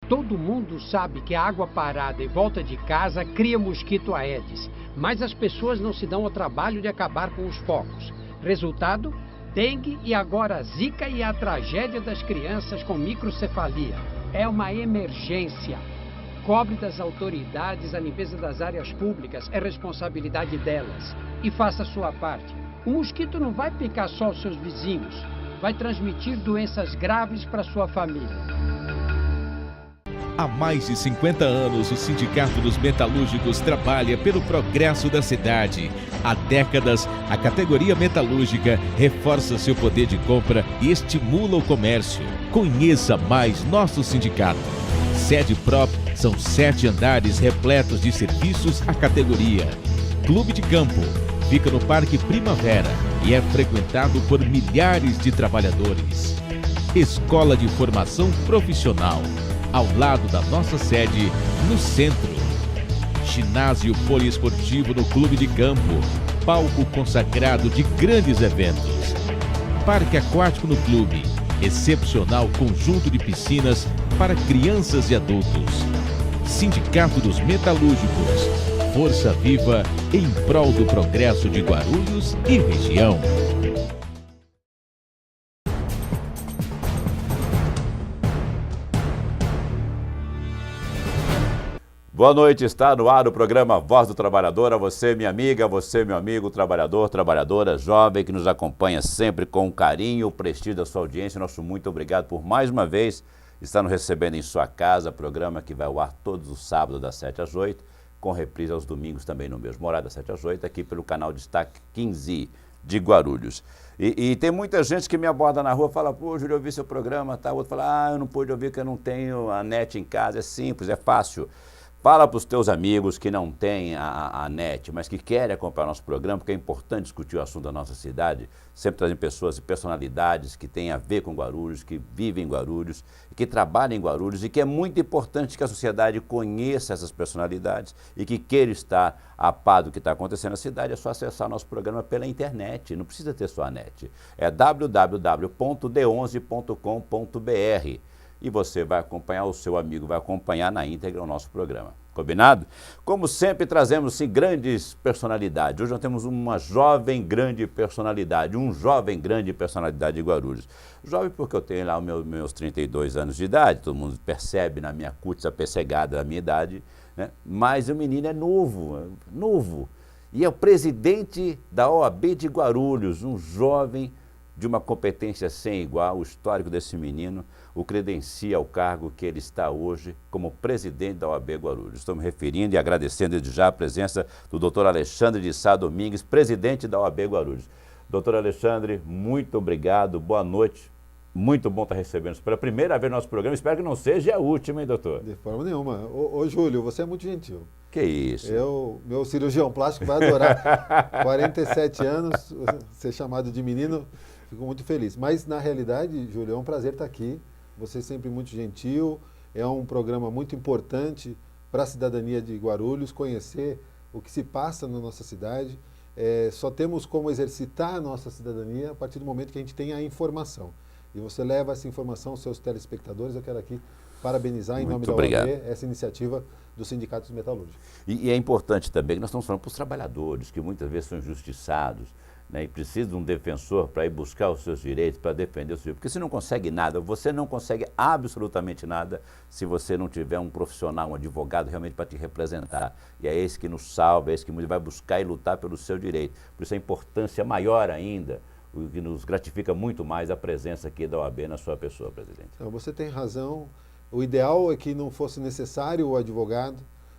Todo mundo sabe que a água parada em volta de casa cria mosquito Aedes, mas as pessoas não se dão ao trabalho de acabar com os focos. Resultado? Dengue e agora Zika e a tragédia das crianças com microcefalia. É uma emergência. Cobre das autoridades a limpeza das áreas públicas, é responsabilidade delas. E faça a sua parte. O mosquito não vai picar só os seus vizinhos, vai transmitir doenças graves para sua família. Há mais de 50 anos, o Sindicato dos Metalúrgicos trabalha pelo progresso da cidade. Há décadas, a categoria metalúrgica reforça seu poder de compra e estimula o comércio. Conheça mais nosso sindicato. Sede própria, são 7 andares repletos de serviços à categoria. Clube de Campo fica no Parque Primavera e é frequentado por milhares de trabalhadores. Escola de Formação Profissional, ao lado da nossa sede, no centro. Ginásio poliesportivo no Clube de Campo, palco consagrado de grandes eventos. Parque aquático no clube, excepcional conjunto de piscinas para crianças e adultos. Sindicato dos Metalúrgicos, força viva em prol do progresso de Guarulhos e região. Boa noite, está no ar o programa Voz do Trabalhador. A você, minha amiga, você, meu amigo, trabalhador, trabalhadora, jovem, que nos acompanha sempre com carinho, o prestígio da sua audiência. Nosso muito obrigado por mais uma vez estar nos recebendo em sua casa, programa que vai ao ar todos os sábados das 7 às 8, com reprise aos domingos também no mesmo horário, das 7 às 8, aqui pelo canal Destaque 15 de Guarulhos. E tem muita gente que me aborda na rua e fala, pô, Júlio, eu vi seu programa, tá? Outro fala, eu não pude ouvir porque eu não tenho a net em casa. É simples, é fácil. Fala para os teus amigos que não têm a net, mas que querem acompanhar nosso programa, porque é importante discutir o assunto da nossa cidade, sempre trazendo pessoas e personalidades que têm a ver com Guarulhos, que vivem em Guarulhos, que trabalham em Guarulhos, e que é muito importante que a sociedade conheça essas personalidades e que queira estar a par do que está acontecendo na cidade. É só acessar nosso programa pela internet, não precisa ter só a net. É www.d11.com.br. E você vai acompanhar, o seu amigo vai acompanhar na íntegra o nosso programa. Combinado? Como sempre, trazemos sim, grandes personalidades. Hoje nós temos uma jovem grande personalidade, um jovem grande personalidade de Guarulhos. Jovem porque eu tenho lá os meus 32 anos de idade, todo mundo percebe na minha cutis a pessegada da minha idade, né? Mas o menino é novo. E é o presidente da OAB de Guarulhos, um jovem de uma competência sem igual. O histórico desse menino o credencia ao cargo que ele está hoje como presidente da OAB Guarulhos. Estou me referindo e agradecendo desde já a presença do doutor Alexandre de Sá Domingues, presidente da OAB Guarulhos. Doutor Alexandre, muito obrigado, boa noite. Muito bom estar recebendo pela primeira vez no nosso programa. Espero que não seja a última, hein, doutor? De forma nenhuma. Ô Júlio, você é muito gentil. Que isso? Meu cirurgião plástico vai adorar. 47 anos, ser chamado de menino, fico muito feliz. Mas, na realidade, Júlio, é um prazer estar aqui. Você é sempre muito gentil. É um programa muito importante para a cidadania de Guarulhos, conhecer o que se passa na nossa cidade. Só temos como exercitar a nossa cidadania a partir do momento que a gente tem a informação. E você leva essa informação aos seus telespectadores. Eu quero aqui parabenizar, em nome da OAB, essa iniciativa do Sindicato dos Metalúrgicos. E é importante também que nós estamos falando para os trabalhadores, que muitas vezes são injustiçados, né, e precisam de um defensor para ir buscar os seus direitos, para defender os seus direitos. Porque você não consegue nada, você não consegue absolutamente nada se você não tiver um profissional, um advogado realmente para te representar. E é esse que nos salva, é esse que vai buscar e lutar pelo seu direito. Por isso a importância maior ainda, o que nos gratifica muito mais a presença aqui da OAB na sua pessoa, presidente. Então, você tem razão. O ideal é que não fosse necessário o advogado,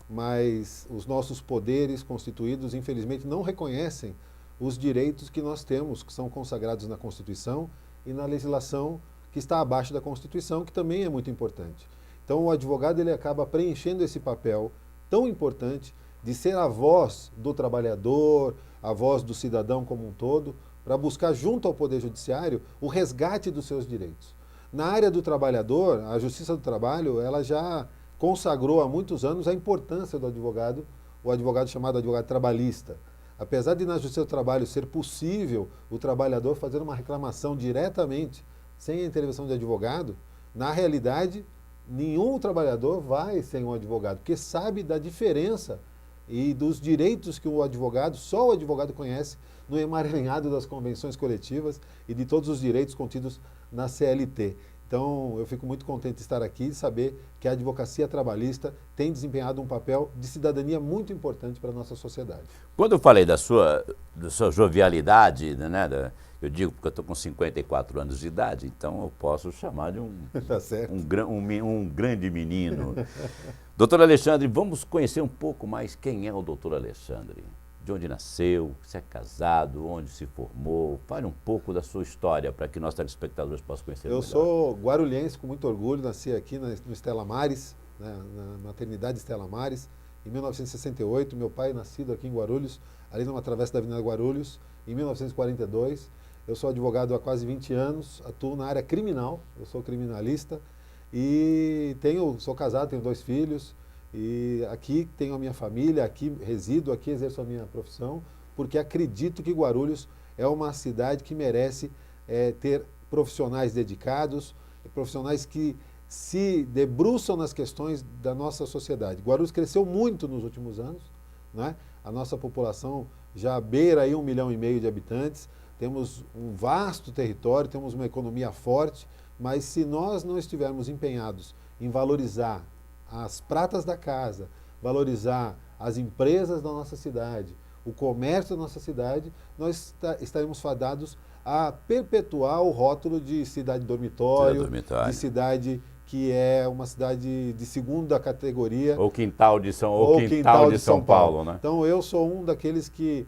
mas os nossos poderes constituídos, infelizmente, não reconhecem os direitos que nós temos, que são consagrados na Constituição e na legislação que está abaixo da Constituição, que também é muito importante. Então, o advogado ele acaba preenchendo esse papel tão importante de ser a voz do trabalhador, a voz do cidadão como um todo, para buscar junto ao Poder Judiciário o resgate dos seus direitos. Na área do trabalhador, a Justiça do Trabalho, ela já consagrou há muitos anos a importância do advogado, o advogado chamado advogado trabalhista. Apesar de na Justiça do Trabalho ser possível o trabalhador fazer uma reclamação diretamente, sem a intervenção de advogado, na realidade, nenhum trabalhador vai sem um advogado, porque sabe da diferença e dos direitos que o advogado, só o advogado conhece no emaranhado das convenções coletivas e de todos os direitos contidos na CLT. Então, eu fico muito contente de estar aqui e saber que a advocacia trabalhista tem desempenhado um papel de cidadania muito importante para a nossa sociedade. Quando eu falei da sua jovialidade, né, eu digo porque eu estou com 54 anos de idade, então eu posso chamar de Tá certo. um grande menino. Doutor Alexandre, vamos conhecer um pouco mais quem é o doutor Alexandre. De onde nasceu, se é casado, onde se formou. Fale um pouco da sua história para que nossos telespectadores possam conhecer melhor. Eu sou guarulhense com muito orgulho, nasci aqui no Estela Maris, né, na maternidade Estela Maris, em 1968. Meu pai nascido aqui em Guarulhos, ali numa travessa da Avenida Guarulhos, em 1942. Eu sou advogado há quase 20 anos, atuo na área criminal, eu sou criminalista e sou casado, tenho 2 filhos. E aqui tenho a minha família, aqui resido, aqui exerço a minha profissão, porque acredito que Guarulhos é uma cidade que merece ter profissionais dedicados, profissionais que se debruçam nas questões da nossa sociedade. Guarulhos cresceu muito nos últimos anos, né? A nossa população já beira aí 1,5 milhão de habitantes, temos um vasto território, temos uma economia forte, mas se nós não estivermos empenhados em valorizar as pratas da casa, valorizar as empresas da nossa cidade, o comércio da nossa cidade, nós estaremos fadados a perpetuar o rótulo de cidade dormitório, de cidade que é uma cidade de segunda categoria. Ou quintal de São Paulo, né? Então eu sou um daqueles que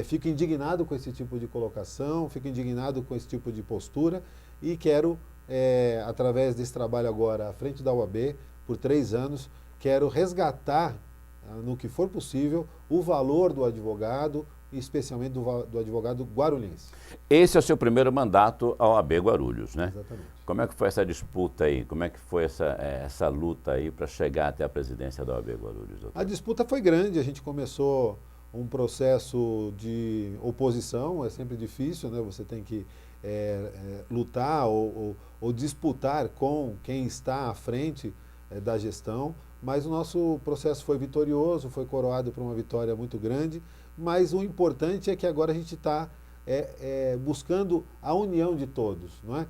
fico indignado com esse tipo de colocação, fico indignado com esse tipo de postura e quero, através desse trabalho agora à frente da OAB, por 3 anos, quero resgatar, no que for possível, o valor do advogado, e especialmente do advogado guarulhense. Esse é o seu primeiro mandato à OAB Guarulhos, né? Exatamente. Como é que foi essa disputa aí? Como é que foi essa luta aí para chegar até a presidência da OAB Guarulhos, doutor? A disputa foi grande, a gente começou um processo de oposição, é sempre difícil, né? Você tem que lutar ou disputar com quem está à frente da gestão, mas o nosso processo foi vitorioso, foi coroado por uma vitória muito grande, mas o importante é que agora a gente está buscando a união de todos, não é?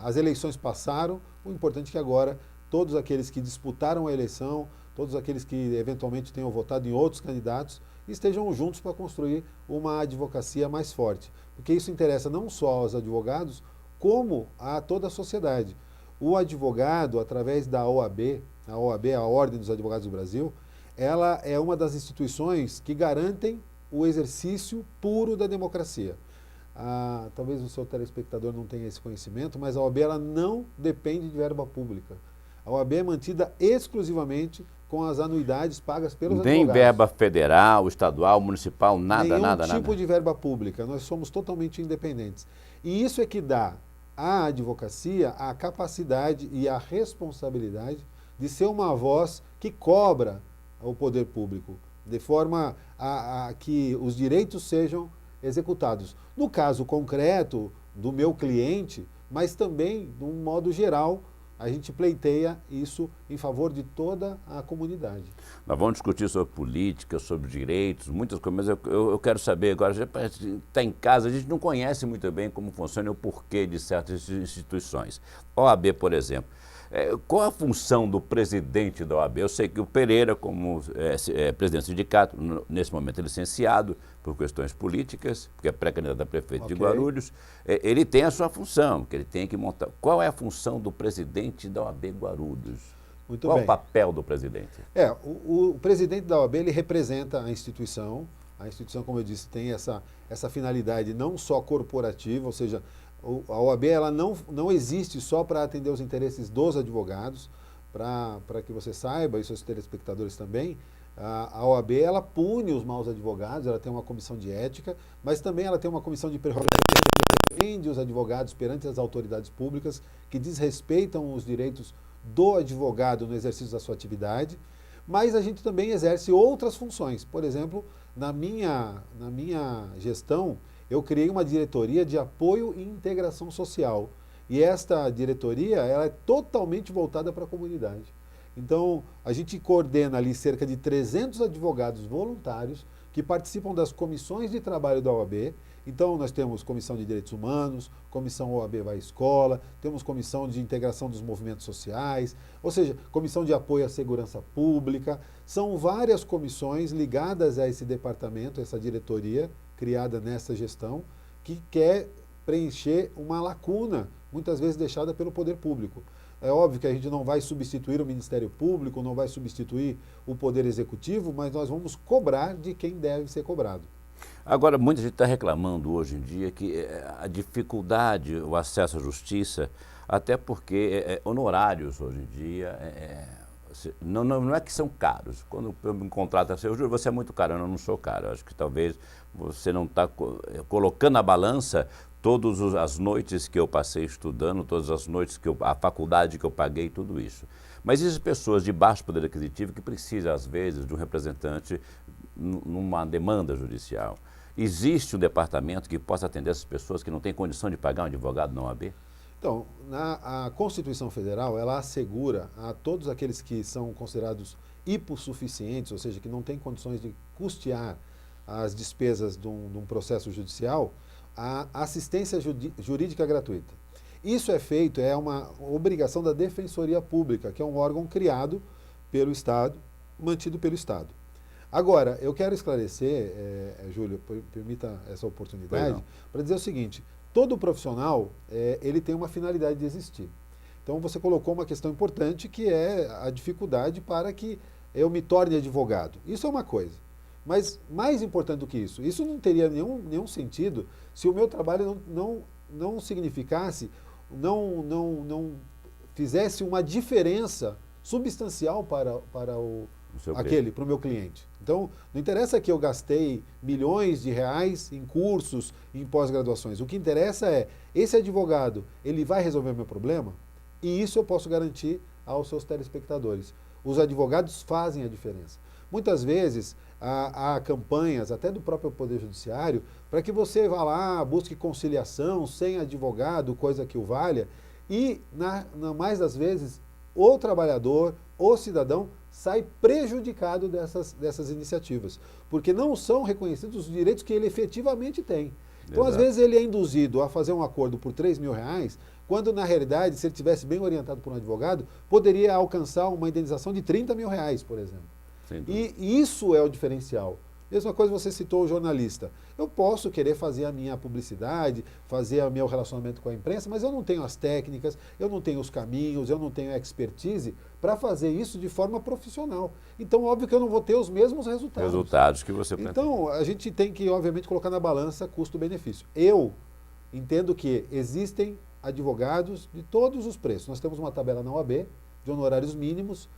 As eleições passaram, o importante é que agora todos aqueles que disputaram a eleição, todos aqueles que eventualmente tenham votado em outros candidatos, estejam juntos para construir uma advocacia mais forte, porque isso interessa não só aos advogados, como a toda a sociedade. O advogado, através da OAB, a Ordem dos Advogados do Brasil, ela é uma das instituições que garantem o exercício puro da democracia. Talvez o seu telespectador não tenha esse conhecimento, mas a OAB ela não depende de verba pública. A OAB é mantida exclusivamente com as anuidades pagas pelos advogados. Nem verba federal, estadual, municipal, nada. Nenhum tipo de verba pública. Nós somos totalmente independentes. E isso é que dá à advocacia a capacidade e a responsabilidade de ser uma voz que cobra o poder público, de forma a que os direitos sejam executados. No caso concreto do meu cliente, mas também, de um modo geral, a gente pleiteia isso em favor de toda a comunidade. Nós vamos discutir sobre política, sobre direitos, muitas coisas, mas eu quero saber agora, já está em casa, a gente não conhece muito bem como funciona e o porquê de certas instituições. OAB, por exemplo. Qual a função do presidente da OAB? Eu sei que o Pereira, como presidente do sindicato, nesse momento é licenciado por questões políticas, porque é pré-candidato a prefeito de Guarulhos, ele tem a sua função, que ele tem que montar. Qual é a função do presidente da OAB Guarulhos? Muito Qual bem. o papel do presidente? O presidente da OAB, ele representa a instituição, como eu disse, tem essa finalidade não só corporativa, ou seja, a OAB ela não existe só para atender os interesses dos advogados, para que você saiba, e seus telespectadores também, a OAB ela pune os maus advogados, ela tem uma comissão de ética, mas também ela tem uma comissão de prerrogativas que defende os advogados perante as autoridades públicas, que desrespeitam os direitos do advogado no exercício da sua atividade, mas a gente também exerce outras funções. Por exemplo, na minha gestão, eu criei uma diretoria de apoio e integração social. E esta diretoria, ela é totalmente voltada para a comunidade. Então, a gente coordena ali cerca de 300 advogados voluntários que participam das comissões de trabalho da OAB. Então, nós temos Comissão de Direitos Humanos, Comissão OAB Vai Escola, temos Comissão de Integração dos Movimentos Sociais, ou seja, Comissão de Apoio à Segurança Pública. São várias comissões ligadas a esse departamento, essa diretoria criada nessa gestão, que quer preencher uma lacuna, muitas vezes deixada pelo poder público. É óbvio que a gente não vai substituir o Ministério Público, não vai substituir o Poder Executivo, mas nós vamos cobrar de quem deve ser cobrado. Agora, muita gente está reclamando hoje em dia que a dificuldade, o acesso à justiça, até porque honorários hoje em dia, não é que são caros. Quando eu me contrato assim, eu juro, você é muito caro, eu não sou caro. Eu acho que talvez você não está colocando na balança todas as noites que eu passei estudando, todas as noites a faculdade que eu paguei, tudo isso. Mas existem pessoas de baixo poder aquisitivo que precisam, às vezes, de um representante numa demanda judicial. Existe um departamento que possa atender essas pessoas que não têm condição de pagar um advogado na OAB? Então, a Constituição Federal, ela assegura a todos aqueles que são considerados hipossuficientes, ou seja, que não têm condições de custear as despesas de um processo judicial, a assistência jurídica gratuita. Isso é feito, é uma obrigação da Defensoria Pública, que é um órgão criado pelo Estado, mantido pelo Estado. Agora, eu quero esclarecer, Júlio, permita essa oportunidade, para dizer o seguinte: todo profissional, ele tem uma finalidade de existir. Então, você colocou uma questão importante, que é a dificuldade para que eu me torne advogado. Isso é uma coisa. Mas, mais importante do que isso não teria nenhum sentido se o meu trabalho não significasse, não fizesse uma diferença substancial para o meu cliente. Então, não interessa que eu gastei milhões de reais em cursos, em pós-graduações. O que interessa é, esse advogado, ele vai resolver o meu problema? E isso eu posso garantir aos seus telespectadores. Os advogados fazem a diferença. Muitas vezes, há campanhas, até do próprio Poder Judiciário, para que você vá lá, busque conciliação, sem advogado, coisa que o valha, e, na mais das vezes, o trabalhador, o cidadão, sai prejudicado dessas iniciativas, porque não são reconhecidos os direitos que ele efetivamente tem. Então, às vezes, ele é induzido a fazer um acordo por R$3.000, quando, na realidade, se ele tivesse bem orientado por um advogado, poderia alcançar uma indenização de R$30.000, por exemplo. E isso é o diferencial. Mesma coisa, você citou o jornalista. Eu posso querer fazer a minha publicidade, fazer o meu relacionamento com a imprensa, mas eu não tenho as técnicas, eu não tenho os caminhos, eu não tenho a expertise para fazer isso de forma profissional. Então, óbvio que eu não vou ter os mesmos resultados. Resultados que você pretende. Então, a gente tem que, obviamente, colocar na balança custo-benefício. Eu entendo que existem advogados de todos os preços. Nós temos uma tabela na OAB de honorários mínimos,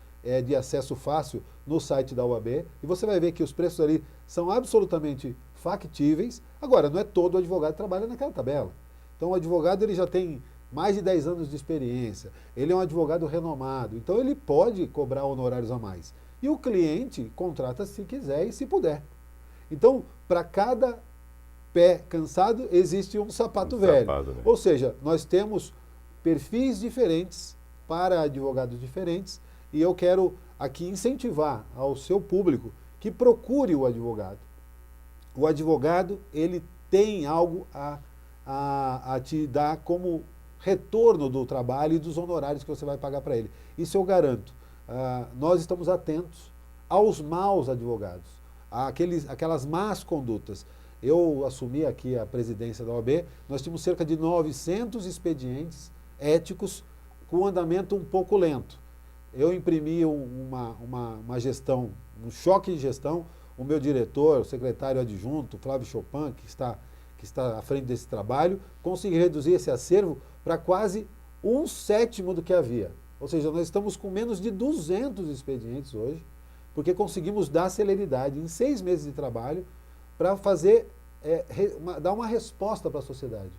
de acesso fácil no site da OAB, e você vai ver que os preços ali são absolutamente factíveis. Agora, não é todo advogado que trabalha naquela tabela. Então, o advogado ele já tem mais de 10 anos de experiência, ele é um advogado renomado, então ele pode cobrar honorários a mais. E o cliente contrata se quiser e se puder. Então, para cada pé cansado, existe um sapato velho. Ou seja, nós temos perfis diferentes para advogados diferentes, e eu quero aqui incentivar ao seu público que procure o advogado. O advogado, ele tem algo a te dar como retorno do trabalho e dos honorários que você vai pagar para ele. Isso eu garanto. Nós estamos atentos aos maus advogados, aquelas más condutas. Eu assumi aqui a presidência da OAB, nós tínhamos cerca de 900 expedientes éticos com andamento um pouco lento. Eu imprimi uma gestão, um choque de gestão. O meu diretor, o secretário adjunto, Flávio Chopin, que está à frente desse trabalho, conseguiu reduzir esse acervo para quase 1/7 do que havia. Ou seja, nós estamos com menos de 200 expedientes hoje, porque conseguimos dar celeridade em 6 meses de trabalho para dar uma resposta para a sociedade.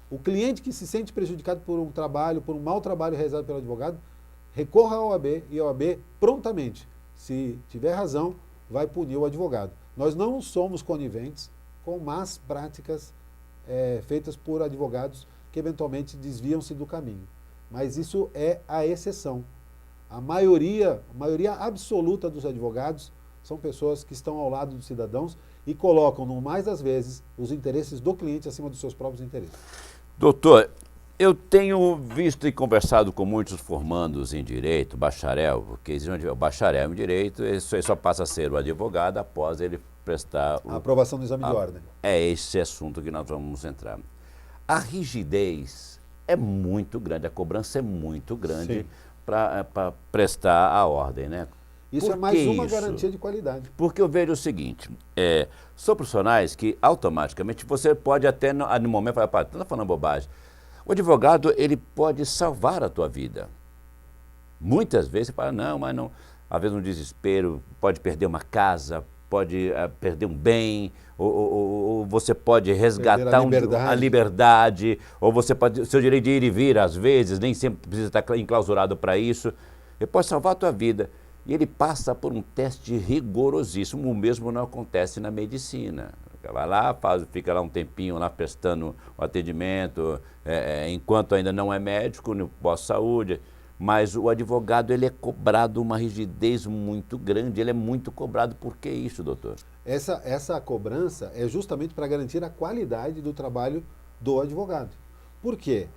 O cliente que se sente prejudicado por um mau trabalho realizado pelo advogado, recorra à OAB e a OAB prontamente, se tiver razão, vai punir o advogado. Nós não somos coniventes com más práticas feitas por advogados que eventualmente desviam-se do caminho. Mas isso é a exceção. A maioria absoluta dos advogados são pessoas que estão ao lado dos cidadãos e colocam, no mais das vezes, os interesses do cliente acima dos seus próprios interesses. Doutor, eu tenho visto e conversado com muitos formandos em direito, bacharel, porque o bacharel em direito ele só passa a ser o advogado após ele prestar a aprovação do exame de ordem. É esse assunto que nós vamos entrar. A rigidez é muito grande, a cobrança é muito grande para prestar a ordem, né? Isso é mais uma garantia de qualidade. Porque eu vejo o seguinte, são profissionais que automaticamente você pode até no momento falar, pá, está falando bobagem. O advogado, ele pode salvar a tua vida. Muitas vezes você fala, não, mas não. Às vezes um desespero, pode perder uma casa, pode perder um bem, ou você pode resgatar a liberdade, ou você pode, seu direito de ir e vir, às vezes, nem sempre precisa estar enclausurado para isso. Ele pode salvar a tua vida. E ele passa por um teste rigorosíssimo, o mesmo não acontece na medicina. Vai lá, fica lá um tempinho lá prestando o atendimento, enquanto ainda não é médico, no pós-saúde, mas o advogado ele é cobrado uma rigidez muito grande, ele é muito cobrado. Por que isso, doutor? Essa cobrança é justamente para garantir a qualidade do trabalho do advogado. Por quê?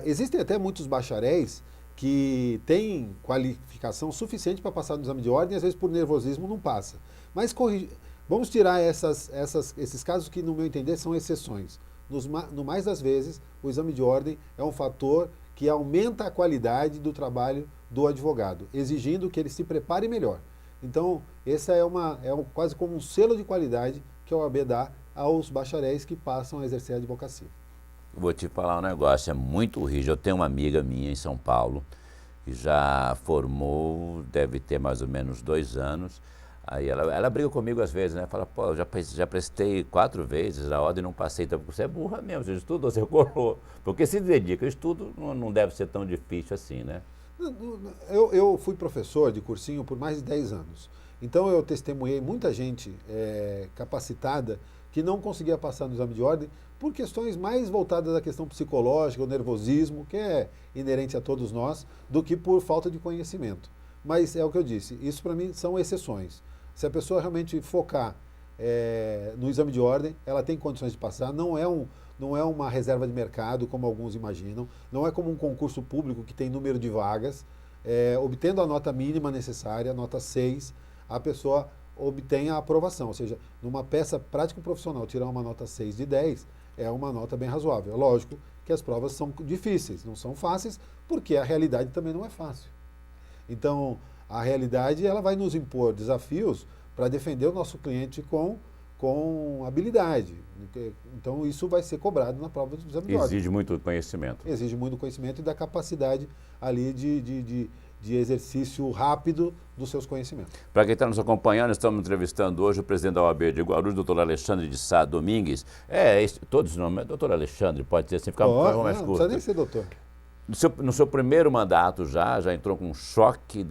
Existem até muitos bacharéis que têm qualificação suficiente para passar no exame de ordem, às vezes por nervosismo não passa. Mas vamos tirar esses casos que, no meu entender, são exceções. No mais das vezes, o exame de ordem é um fator que aumenta a qualidade do trabalho do advogado, exigindo que ele se prepare melhor. Então, essa é quase como um selo de qualidade que a OAB dá aos bacharéis que passam a exercer a advocacia. Vou te falar um negócio, é muito rígido. Eu tenho uma amiga minha em São Paulo, que já formou, deve ter mais ou menos 2 anos. Aí ela briga comigo às vezes, né? Fala, pô, eu já prestei 4 vezes a ordem e não passei. Então, você é burra mesmo, você estudou, você colou. Porque se dedica, o estudo não deve ser tão difícil assim, né? Eu fui professor de cursinho por mais de 10 anos. Então eu testemunhei muita gente capacitada que não conseguia passar no exame de ordem por questões mais voltadas à questão psicológica, o nervosismo, que é inerente a todos nós, do que por falta de conhecimento. Mas é o que eu disse, isso para mim são exceções. Se a pessoa realmente focar no exame de ordem, ela tem condições de passar, não é uma reserva de mercado, como alguns imaginam, não é como um concurso público que tem número de vagas, obtendo a nota mínima necessária, nota 6, a pessoa obtém a aprovação, ou seja, numa peça prático-profissional, tirar uma nota 6 de 10 é uma nota bem razoável. É lógico que as provas são difíceis, não são fáceis, porque a realidade também não é fácil. Então, a realidade ela vai nos impor desafios para defender o nosso cliente com habilidade. Então, isso vai ser cobrado na prova do exame de ordem. Exige muito conhecimento. Exige muito conhecimento e da capacidade ali de exercício rápido dos seus conhecimentos. Para quem está nos acompanhando, estamos entrevistando hoje o presidente da OAB de Guarulhos, doutor Alexandre de Sá Domingues. Todos os nomes, doutor Alexandre, pode ser assim, fica mais curto. Não precisa nem ser doutor. No seu primeiro mandato já entrou com um choque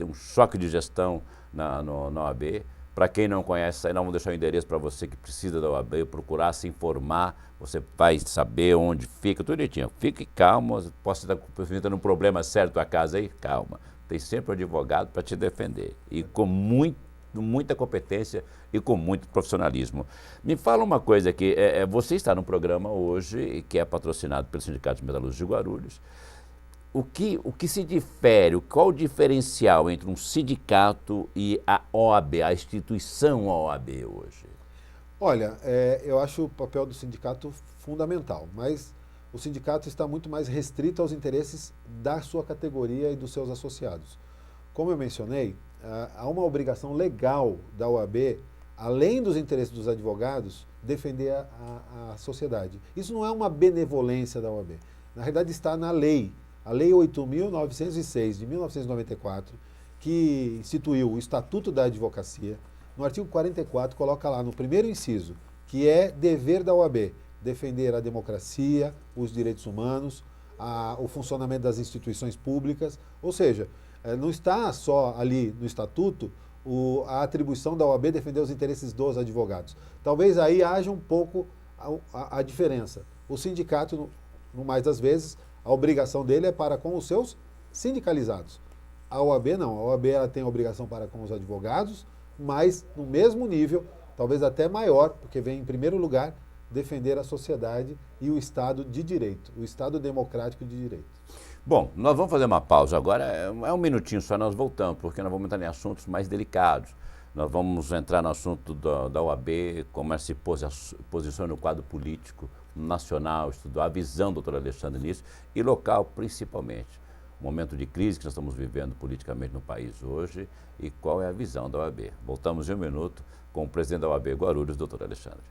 de gestão na OAB. Para quem não conhece, aí nós vamos deixar o endereço para você que precisa da OAB, procurar se informar, você vai saber onde fica, tudo direitinho. Fique calmo, posso estar enfrentando um problema sério na tua casa aí, calma. Tem sempre um advogado para te defender e com muita competência e com muito profissionalismo. Me fala uma coisa aqui, você está num programa hoje que é patrocinado pelo Sindicato de Metalúrgicos de Guarulhos. O que se difere, qual o diferencial entre um sindicato e a OAB, a instituição OAB hoje? Olha, eu acho o papel do sindicato fundamental, mas o sindicato está muito mais restrito aos interesses da sua categoria e dos seus associados. Como eu mencionei, há uma obrigação legal da OAB, além dos interesses dos advogados, defender a sociedade. Isso não é uma benevolência da OAB. Na realidade está na lei. A Lei 8.906, de 1994, que instituiu o Estatuto da Advocacia, no artigo 44, coloca lá no primeiro inciso, que é dever da OAB, defender a democracia, os direitos humanos, o funcionamento das instituições públicas, ou seja, não está só ali no Estatuto a atribuição da OAB defender os interesses dos advogados. Talvez aí haja um pouco a diferença. O sindicato no mais das vezes, a obrigação dele é para com os seus sindicalizados. A OAB não, a OAB ela tem a obrigação para com os advogados, mas no mesmo nível, talvez até maior, porque vem em primeiro lugar defender a sociedade e o Estado de Direito, o Estado democrático de Direito. Bom, nós vamos fazer uma pausa agora, é um minutinho só, nós voltamos, porque nós vamos entrar em assuntos mais delicados. Nós vamos entrar no assunto da OAB, como ela se posiciona no quadro político nacional, estudar a visão do doutor Alexandre nisso, e local principalmente. O momento de crise que nós estamos vivendo politicamente no país hoje e qual é a visão da OAB. Voltamos em um minuto com o presidente da OAB Guarulhos, doutor Alexandre.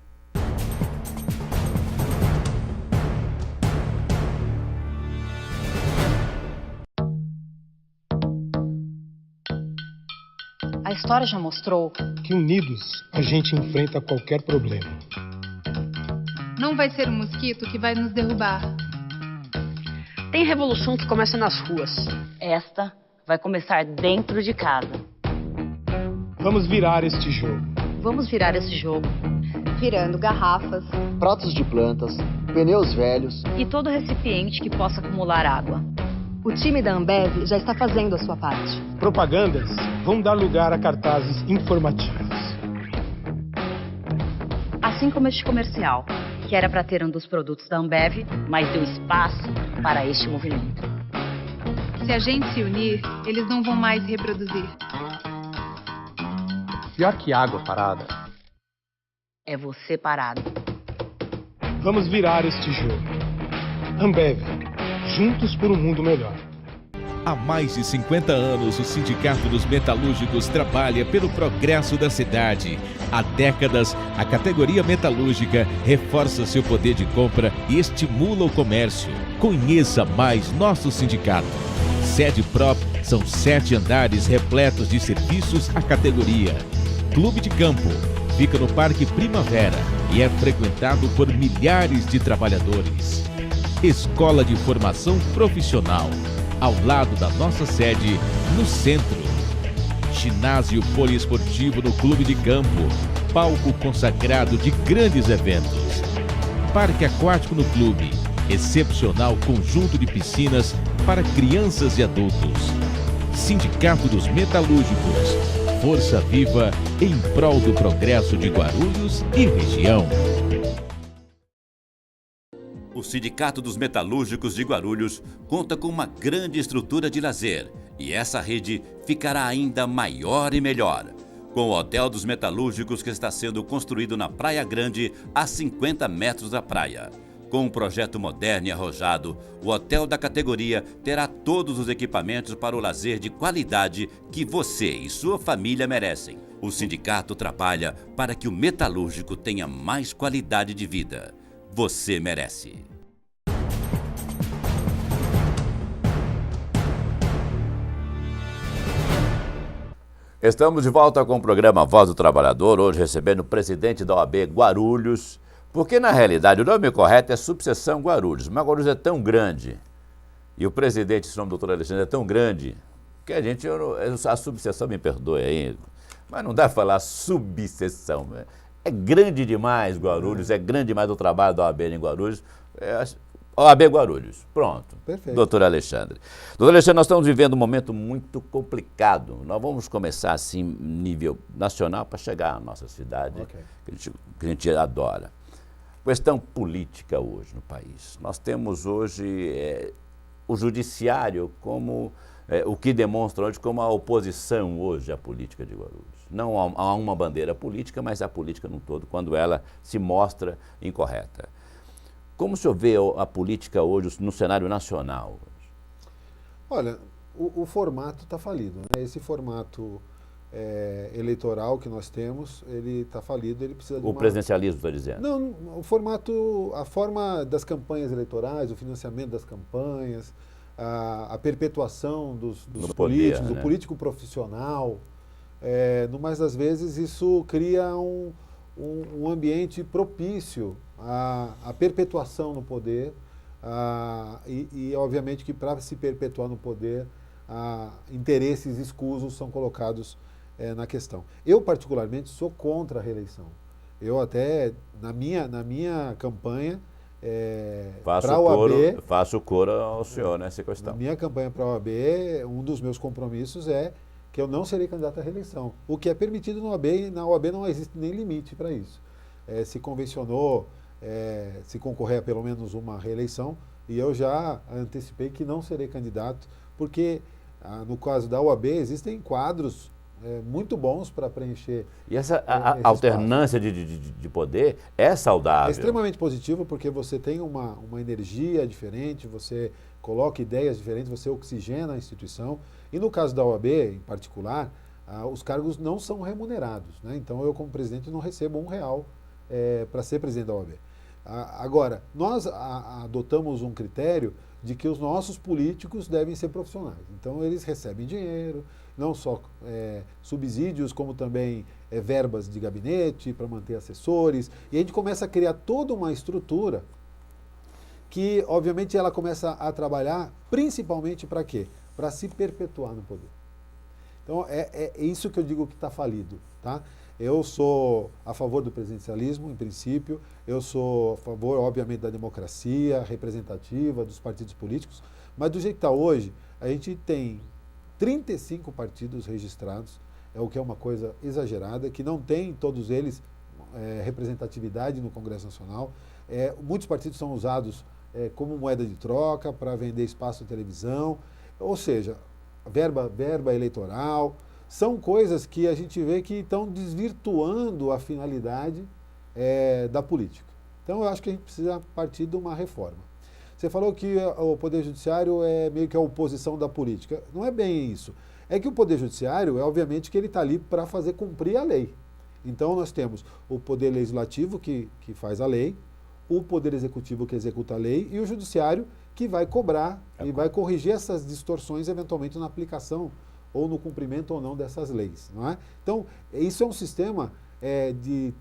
A história já mostrou que unidos a gente enfrenta qualquer problema. Não vai ser um mosquito que vai nos derrubar. Tem revolução que começa nas ruas. esta vai começar dentro de casa. Vamos virar este jogo. Vamos virar esse jogo. Virando garrafas, pratos de plantas, pneus velhos e todo recipiente que possa acumular água. O time da Ambev já está fazendo a sua parte. Propagandas vão dar lugar a cartazes informativos. Assim como este comercial, que era para ter um dos produtos da Ambev, mas deu espaço para este movimento. Se a gente se unir, eles não vão mais reproduzir. Pior que água parada é você parado. Vamos virar este jogo. Ambev, juntos por um mundo melhor. Há mais de 50 anos, o Sindicato dos Metalúrgicos trabalha pelo progresso da cidade. Há décadas, a categoria metalúrgica reforça seu poder de compra e estimula o comércio. Conheça mais nosso sindicato. Sede própria, são 7 andares repletos de serviços à categoria. Clube de Campo, fica no Parque Primavera e é frequentado por milhares de trabalhadores. Escola de Formação Profissional, ao lado da nossa sede, no centro. Ginásio poliesportivo no Clube de Campo, palco consagrado de grandes eventos. Parque aquático no clube, excepcional conjunto de piscinas para crianças e adultos. Sindicato dos Metalúrgicos, força viva em prol do progresso de Guarulhos e região. O Sindicato dos Metalúrgicos de Guarulhos conta com uma grande estrutura de lazer e essa rede ficará ainda maior e melhor. Com o Hotel dos Metalúrgicos que está sendo construído na Praia Grande, a 50 metros da praia. Com um projeto moderno e arrojado, o hotel da categoria terá todos os equipamentos para o lazer de qualidade que você e sua família merecem. O sindicato trabalha para que o metalúrgico tenha mais qualidade de vida. Você merece. Estamos de volta com o programa Voz do Trabalhador, hoje recebendo o presidente da OAB Guarulhos, porque na realidade o nome correto é Subseção Guarulhos, mas Guarulhos é tão grande, e o presidente, esse nome do doutor Alexandre, é tão grande, que a subseção, me perdoe aí, mas não dá para falar subseção, né? É grande demais Guarulhos, é grande demais o trabalho da OAB em Guarulhos. OAB Guarulhos, pronto. Perfeito. Doutor Alexandre. Doutor Alexandre, nós estamos vivendo um momento muito complicado. Nós vamos começar assim, nível nacional, para chegar à nossa cidade, Okay. que a gente adora. Questão política hoje no país. Nós temos hoje o judiciário como o que demonstra hoje como a oposição hoje à política de Guarulhos. Não há uma bandeira política, mas a política no todo, quando ela se mostra incorreta. Como o senhor vê a política hoje no cenário nacional? Olha, o formato está falido, né? Esse formato eleitoral que nós temos, ele está falido, ele precisa de O presidencialismo, está dizendo? Não, o formato, a forma das campanhas eleitorais, o financiamento das campanhas, a perpetuação dos políticos, poder, né? O político profissional, no mais das vezes isso cria um ambiente propício à perpetuação no poder e obviamente que para se perpetuar no poder, interesses escusos são colocados na questão. Eu particularmente sou contra a reeleição. Eu até, na minha campanha, Para a OAB... Faço coro ao senhor nessa questão. Na minha campanha para a OAB, um dos meus compromissos é que eu não serei candidato à reeleição. O que é permitido na OAB, e na OAB não existe nem limite para isso. Se convencionou se concorrer a pelo menos uma reeleição, e eu já antecipei que não serei candidato, porque no caso da OAB existem quadros muito bons para preencher. E essa alternância de poder é saudável? É extremamente positivo, porque você tem uma energia diferente, você coloca ideias diferentes, você oxigena a instituição. E no caso da OAB, em particular, os cargos não são remunerados, né? Então eu, como presidente, não recebo R$1 para ser presidente da OAB. Agora, nós adotamos um critério de que os nossos políticos devem ser profissionais. Então eles recebem dinheiro, não só subsídios, como também verbas de gabinete para manter assessores. E a gente começa a criar toda uma estrutura que, obviamente, ela começa a trabalhar principalmente para quê? Para se perpetuar no poder. Então é isso que eu digo que está falido, tá? Eu sou a favor do presidencialismo, em princípio. Eu sou a favor, obviamente, da democracia representativa, dos partidos políticos. Mas do jeito que está hoje, a gente tem 35 partidos registrados, o que é uma coisa exagerada, que não tem, todos eles, representatividade no Congresso Nacional. Muitos partidos são usados como moeda de troca para vender espaço de televisão, ou seja, verba eleitoral. São coisas que a gente vê que estão desvirtuando a finalidade da política. Então, eu acho que a gente precisa partir de uma reforma. Você falou que o Poder Judiciário é meio que a oposição da política. Não é bem isso. É que o Poder Judiciário, obviamente, que ele está ali para fazer cumprir a lei. Então, nós temos o Poder Legislativo, que faz a lei, o Poder Executivo, que executa a lei, e o Judiciário, que vai cobrar e vai corrigir essas distorções, eventualmente, na aplicação ou no cumprimento ou não dessas leis, não é? Então, isso é um sistema de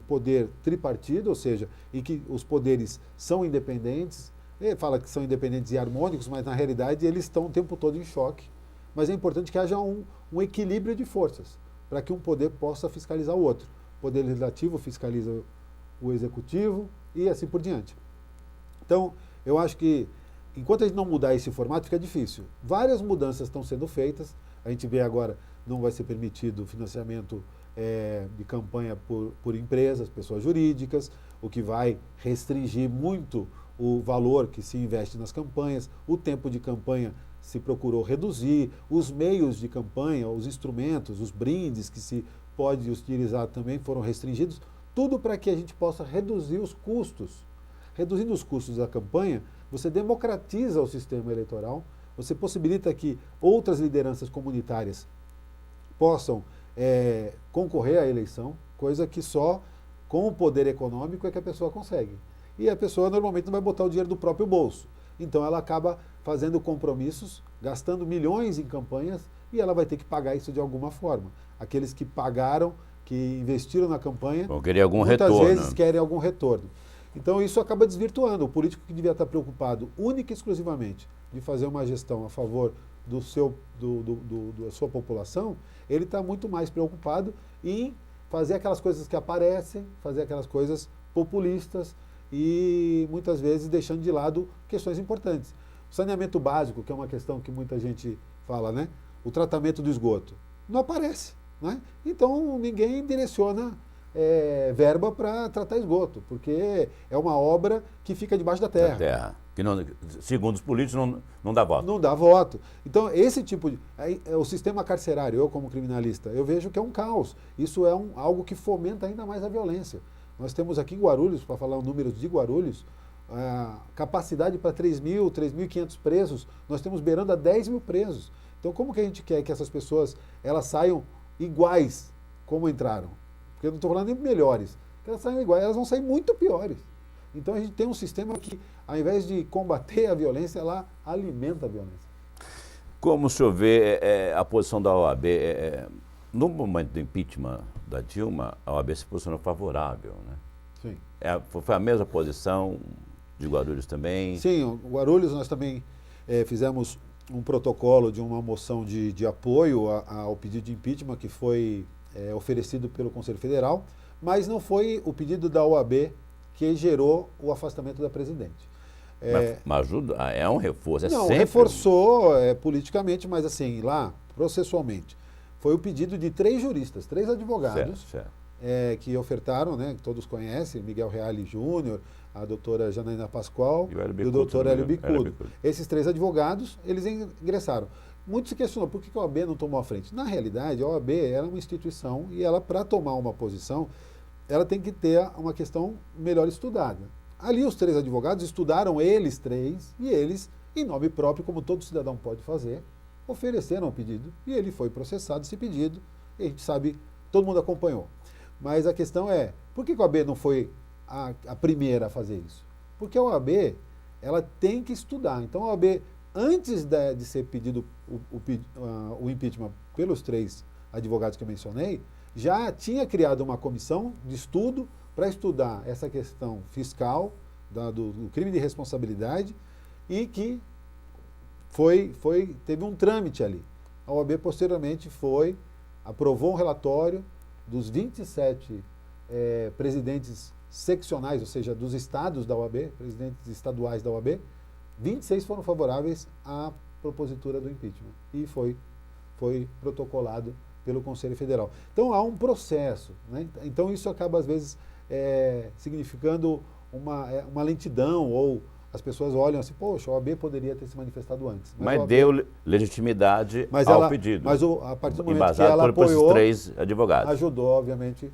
poder tripartido, ou seja, em que os poderes são independentes. Ele fala que são independentes e harmônicos, mas na realidade eles estão o tempo todo em choque. Mas é importante que haja um equilíbrio de forças, para que um poder possa fiscalizar o outro. O Poder Legislativo fiscaliza o Executivo e assim por diante. Então, eu acho que enquanto a gente não mudar esse formato, fica difícil. Várias mudanças estão sendo feitas. A gente vê agora, não vai ser permitido o financiamento de campanha por empresas, pessoas jurídicas, o que vai restringir muito o valor que se investe nas campanhas. O tempo de campanha se procurou reduzir. Os meios de campanha, os instrumentos, os brindes que se pode utilizar também foram restringidos. Tudo para que a gente possa reduzir os custos. Reduzindo os custos da campanha, você democratiza o sistema eleitoral, você possibilita que outras lideranças comunitárias possam concorrer à eleição, coisa que só com o poder econômico é que a pessoa consegue. E a pessoa normalmente não vai botar o dinheiro do próprio bolso. Então ela acaba fazendo compromissos, gastando milhões em campanhas, e ela vai ter que pagar isso de alguma forma. Aqueles que pagaram, que investiram na campanha, vão querer algum muitas retorno. vezes querem algum retorno. Então isso acaba desvirtuando. O político que devia estar preocupado única e exclusivamente de fazer uma gestão a favor da sua população, ele está muito mais preocupado em fazer aquelas coisas que aparecem, fazer aquelas coisas populistas e muitas vezes deixando de lado questões importantes. O saneamento básico, que é uma questão que muita gente fala, né? O tratamento do esgoto, não aparece, né? Então ninguém direciona verba para tratar esgoto, porque é uma obra que fica debaixo da terra. Que não, segundo os políticos não dá voto. Não dá voto. Então, esse tipo de... o sistema carcerário, eu como criminalista, eu vejo que é um caos. Isso é algo que fomenta ainda mais a violência. Nós temos aqui em Guarulhos, para falar o número de Guarulhos, capacidade para 3.000, 3.500 presos, nós temos beirando a 10.000 presos. Então, como que a gente quer que essas pessoas elas saiam iguais como entraram? Porque eu não estou falando nem melhores. Elas saiam iguais, elas vão sair muito piores. Então a gente tem um sistema que, ao invés de combater a violência, ela alimenta a violência. Como o senhor vê a posição da OAB? No momento do impeachment da Dilma, a OAB se posicionou favorável, né? Sim. Foi a mesma posição de Guarulhos também? Sim, o Guarulhos nós também fizemos um protocolo de uma moção de apoio ao pedido de impeachment que foi oferecido pelo Conselho Federal, mas não foi o pedido da OAB que gerou o afastamento da presidente. Mas ajuda, é um reforço, não, sempre... reforçou politicamente, mas assim, lá, processualmente, foi o pedido de 3 juristas, 3 advogados, certo. Que ofertaram, né, que todos conhecem, Miguel Reale Júnior, a doutora Janaína Pascoal e o doutor Hélio Bicudo. Esses 3 advogados, eles ingressaram. Muito se questionou por que a OAB não tomou a frente. Na realidade, a OAB era uma instituição e ela, para tomar uma posição, ela tem que ter uma questão melhor estudada. Ali os 3 advogados estudaram eles 3 e eles, em nome próprio, como todo cidadão pode fazer, ofereceram o pedido e ele foi processado esse pedido e a gente sabe, todo mundo acompanhou. Mas a questão é, por que a OAB não foi a primeira a fazer isso? Porque a OAB, ela tem que estudar. Então a OAB, antes de ser pedido o impeachment pelos 3 advogados que eu mencionei, já tinha criado uma comissão de estudo para estudar essa questão fiscal do crime de responsabilidade e que teve um trâmite ali. A OAB posteriormente aprovou um relatório dos 27 presidentes seccionais, ou seja, dos estados da OAB, presidentes estaduais da OAB, 26 foram favoráveis à propositura do impeachment e foi protocolado pelo Conselho Federal. Então há um processo, né? Então isso acaba às vezes significando uma lentidão, ou as pessoas olham assim, poxa, a OAB poderia ter se manifestado antes. Mas OAB, deu legitimidade ao pedido. Mas a partir do momento embasado que ela por esses apoiou, 3 advogados. ajudou, obviamente,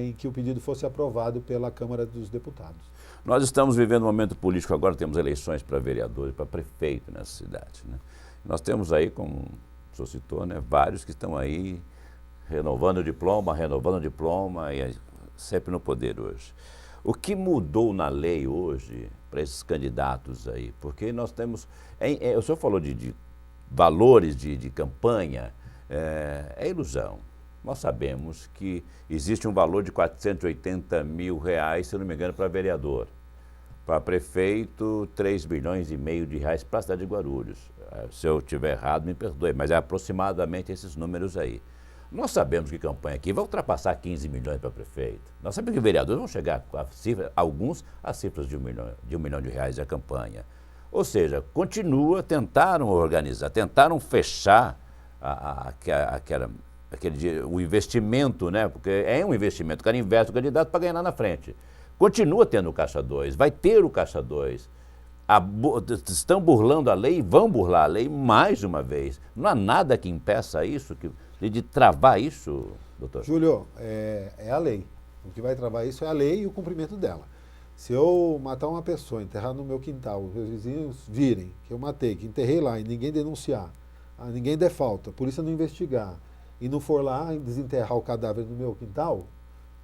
em que o pedido fosse aprovado pela Câmara dos Deputados. Nós estamos vivendo um momento político agora, temos eleições para vereadores, para prefeito nessa cidade, né? Nós temos aí, como o senhor citou, né, vários que estão aí renovando o diploma e sempre no poder hoje. O que mudou na lei hoje para esses candidatos aí? Porque nós temos... o senhor falou de valores de campanha, é ilusão. Nós sabemos que existe um valor de R$480 mil, se não me engano, para vereador. Para prefeito, 3,5 bilhões de reais para a cidade de Guarulhos. Se eu estiver errado, me perdoe, mas é aproximadamente esses números aí. Nós sabemos que campanha aqui vai ultrapassar 15 milhões para prefeito. Nós sabemos que vereadores vão chegar a cifra, alguns a cifras de R$1 milhão a campanha. Ou seja, tentaram organizar, tentaram fechar o investimento, né? Porque é um investimento, o cara investe o candidato para ganhar lá na frente. Continua tendo o Caixa 2, vai ter o Caixa 2. Estão burlando a lei e vão burlar a lei mais uma vez. Não há nada que impeça isso, de travar isso, doutor? Júlio, é a lei. O que vai travar isso é a lei e o cumprimento dela. Se eu matar uma pessoa, enterrar no meu quintal, os meus vizinhos virem que eu matei, que enterrei lá e ninguém denunciar, ninguém der falta, a polícia não investigar e não for lá e desenterrar o cadáver no meu quintal,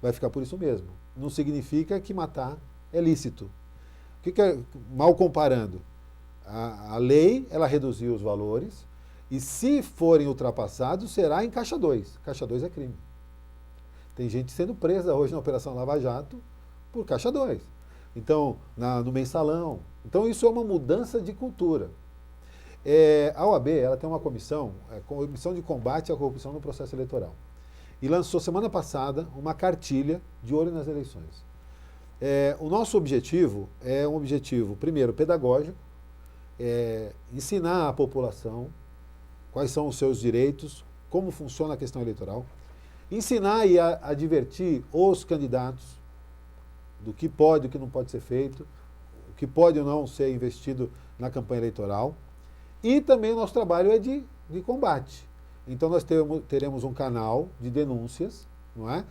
vai ficar por isso mesmo. Não significa que matar é lícito. O que é, mal comparando? A lei, ela reduziu os valores e se forem ultrapassados, será em Caixa 2. Caixa 2 é crime. Tem gente sendo presa hoje na Operação Lava Jato por Caixa 2. Então, no mensalão. Então, isso é uma mudança de cultura. A OAB, ela tem uma comissão de combate à corrupção no processo eleitoral. E lançou semana passada uma cartilha de olho nas eleições. O nosso objetivo é um objetivo, primeiro, pedagógico, ensinar à população quais são os seus direitos, como funciona a questão eleitoral, ensinar e advertir os candidatos do que pode e o que não pode ser feito, o que pode ou não ser investido na campanha eleitoral. E também o nosso trabalho é de combate. Então nós teremos um canal de denúncias, não é?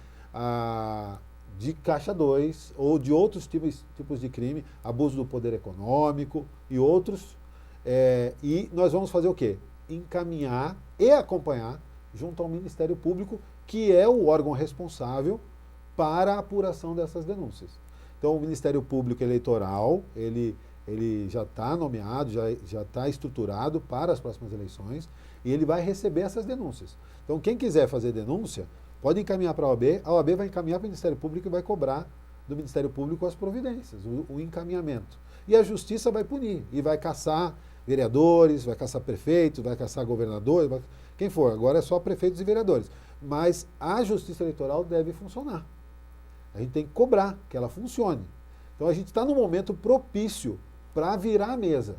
De Caixa 2 ou de outros tipos de crime, abuso do poder econômico e outros. E nós vamos fazer o quê? Encaminhar e acompanhar junto ao Ministério Público, que é o órgão responsável para a apuração dessas denúncias. Então o Ministério Público Eleitoral, ele já está nomeado, já está estruturado para as próximas eleições e ele vai receber essas denúncias. Então quem quiser fazer denúncia, pode encaminhar para a OAB vai encaminhar para o Ministério Público e vai cobrar do Ministério Público as providências, o encaminhamento. E a Justiça vai punir e vai caçar vereadores, vai caçar prefeitos, vai caçar governadores, quem for. Agora é só prefeitos e vereadores. Mas a Justiça Eleitoral deve funcionar. A gente tem que cobrar que ela funcione. Então a gente está num momento propício para virar a mesa.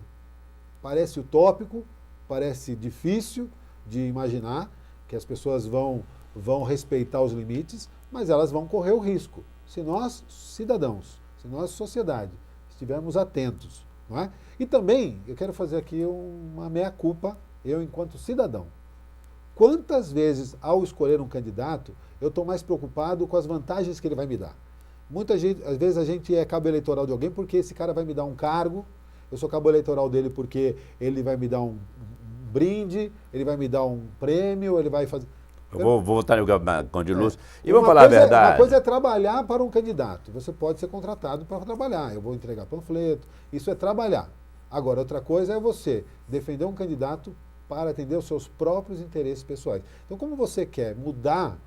Parece utópico, parece difícil de imaginar que as pessoas vão respeitar os limites, mas elas vão correr o risco. Se nós, cidadãos, se nós, sociedade, estivermos atentos. Não é? E também, eu quero fazer aqui uma meia-culpa, eu enquanto cidadão. Quantas vezes, ao escolher um candidato, eu estou mais preocupado com as vantagens que ele vai me dar? Muita gente, às vezes a gente é cabo eleitoral de alguém porque esse cara vai me dar um cargo, eu sou cabo eleitoral dele porque ele vai me dar um brinde, ele vai me dar um prêmio, ele vai fazer... Eu vou votar no Conde de Lúcio. E vamos falar a verdade. Uma coisa é trabalhar para um candidato. Você pode ser contratado para trabalhar. Eu vou entregar panfleto. Isso é trabalhar. Agora, outra coisa é você defender um candidato para atender os seus próprios interesses pessoais. Então, como você quer mudar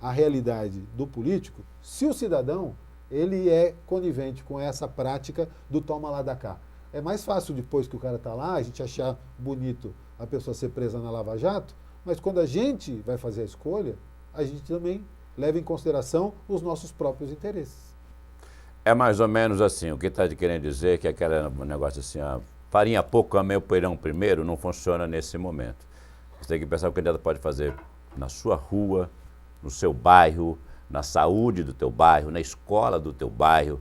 a realidade do político, se o cidadão ele é conivente com essa prática do toma lá da cá. É mais fácil depois que o cara está lá, a gente achar bonito a pessoa ser presa na Lava Jato, mas quando a gente vai fazer a escolha, a gente também leva em consideração os nossos próprios interesses. É mais ou menos assim, o que está querendo dizer que aquele negócio assim, farinha pouco, amei o poeirão primeiro, não funciona nesse momento. Você tem que pensar o que o candidato pode fazer na sua rua, no seu bairro, na saúde do teu bairro, na escola do teu bairro,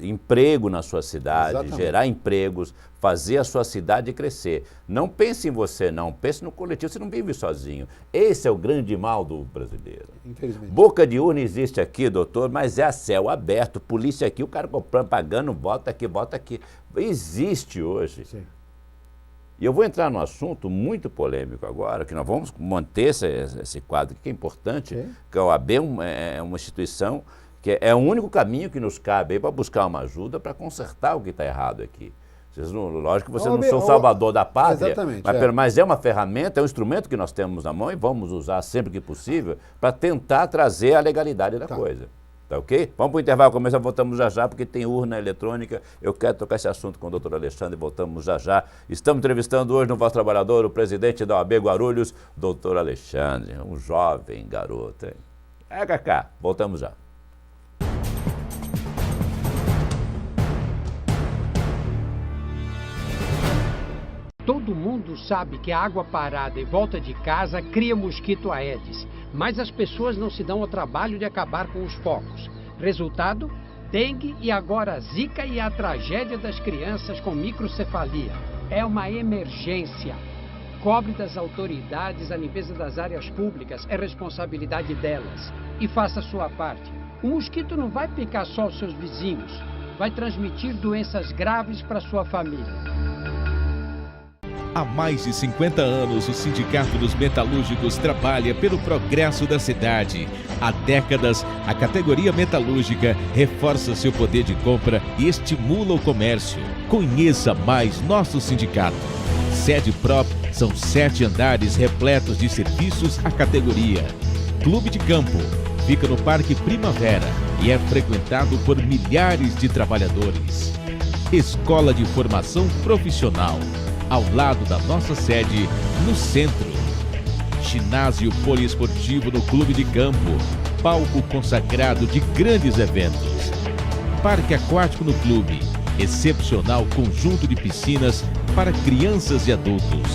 emprego na sua cidade, Exatamente. Gerar empregos, fazer a sua cidade crescer. Não pense em você, não. Pense no coletivo, você não vive sozinho. Esse é o grande mal do brasileiro. Infelizmente. Boca de urna existe aqui, doutor, mas é a céu aberto. Polícia aqui, o cara comprando, pagando, bota aqui. Existe hoje. Sim. E eu vou entrar num assunto muito polêmico agora, que nós vamos manter esse quadro que é importante, que a OAB é uma instituição que é o único caminho que nos cabe para buscar uma ajuda para consertar o que está errado aqui. Lógico que vocês não são salvador da pátria, mas é uma ferramenta, é um instrumento que nós temos na mão e vamos usar sempre que possível para tentar trazer a legalidade da coisa. Tá ok? Vamos para o intervalo comercial, voltamos já, porque tem urna eletrônica. Eu quero tocar esse assunto com o doutor Alexandre, voltamos já. Estamos entrevistando hoje no Voz Trabalhador o presidente da OAB Guarulhos, doutor Alexandre, um jovem garoto. Hein? Cacá, voltamos já. Todo mundo sabe que a água parada em volta de casa cria mosquito Aedes, mas as pessoas não se dão ao trabalho de acabar com os focos. Resultado? Dengue e agora a zika e a tragédia das crianças com microcefalia. É uma emergência. Cobre das autoridades a limpeza das áreas públicas, é responsabilidade delas. E faça a sua parte. O mosquito não vai picar só os seus vizinhos, vai transmitir doenças graves para sua família. Há mais de 50 anos, o Sindicato dos Metalúrgicos trabalha pelo progresso da cidade. Há décadas, a categoria metalúrgica reforça seu poder de compra e estimula o comércio. Conheça mais nosso sindicato. Sede própria, são 7 andares repletos de serviços à categoria. Clube de Campo fica no Parque Primavera e é frequentado por milhares de trabalhadores. Escola de Formação Profissional, ao lado da nossa sede, no centro. Ginásio poliesportivo no Clube de Campo, palco consagrado de grandes eventos. Parque aquático no clube, excepcional conjunto de piscinas para crianças e adultos.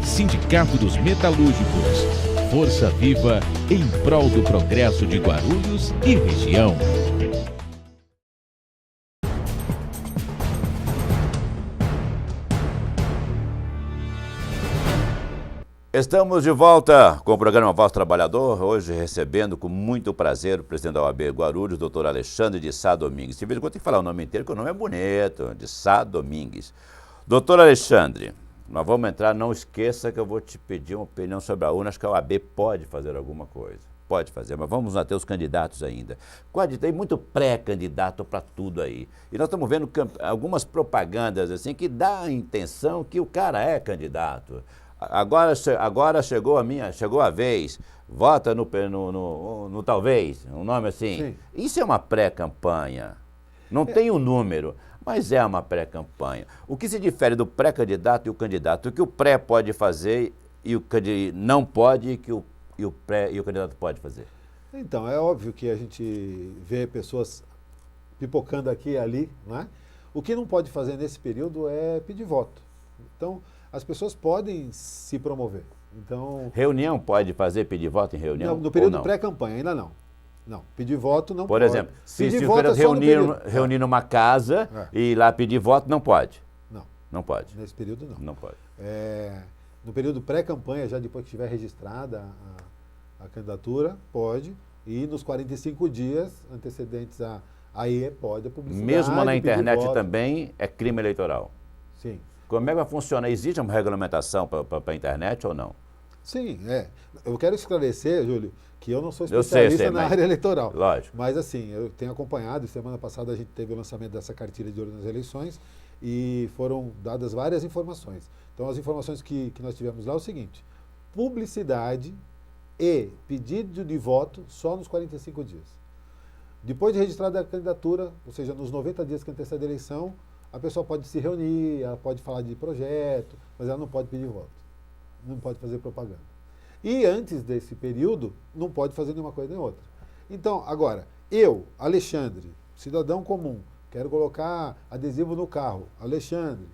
Sindicato dos Metalúrgicos, força viva em prol do progresso de Guarulhos e região. Estamos de volta com o programa Voz Trabalhador, hoje recebendo com muito prazer o presidente da OAB Guarulhos, doutor Alexandre de Sá Domingues. De vez em quando tem que falar o nome inteiro, que o nome é bonito, de Sá Domingues. Doutor Alexandre, nós vamos entrar, não esqueça que eu vou te pedir uma opinião sobre a urna, acho que a OAB pode fazer alguma coisa. Pode fazer, mas vamos lá ter os candidatos ainda. Tem muito pré-candidato para tudo aí. E nós estamos vendo algumas propagandas assim que dá a intenção que o cara é candidato. Agora chegou a vez, vota no talvez, um nome assim. Sim. Isso é uma pré-campanha. Não tem um número, mas é uma pré-campanha. O que se difere do pré-candidato e o candidato? O que o pré pode fazer e o candidato não pode e o candidato pode fazer? Então, é óbvio que a gente vê pessoas pipocando aqui e ali, né? O que não pode fazer nesse período é pedir voto. Então, as pessoas podem se promover. Então, reunião pode fazer, pedir voto em reunião? Não, no período pré-campanha, ainda não. Não, pedir voto não Por pode. exemplo, se pedir estiver voto reunir numa casa e ir lá pedir voto, não pode? Não. Não pode? Nesse período, não. Não pode. No período pré-campanha, já depois que estiver registrada a candidatura, pode. E nos 45 dias antecedentes aí pode a publicidade. Mesmo na internet também é crime eleitoral? Sim. Como é que vai funcionar? Existe uma regulamentação para a internet ou não? Sim, Eu quero esclarecer, Júlio, que eu não sou especialista na área eleitoral. Lógico. Mas assim, eu tenho acompanhado, semana passada a gente teve o lançamento dessa cartilha de olho nas eleições e foram dadas várias informações. Então as informações que nós tivemos lá é o seguinte: publicidade e pedido de voto só nos 45 dias. Depois de registrada a candidatura, ou seja, nos 90 dias que antecede a eleição, a pessoa pode se reunir, ela pode falar de projeto, mas ela não pode pedir voto, não pode fazer propaganda. E antes desse período, não pode fazer nenhuma coisa nem outra. Então, agora, eu, Alexandre, cidadão comum, quero colocar adesivo no carro, Alexandre.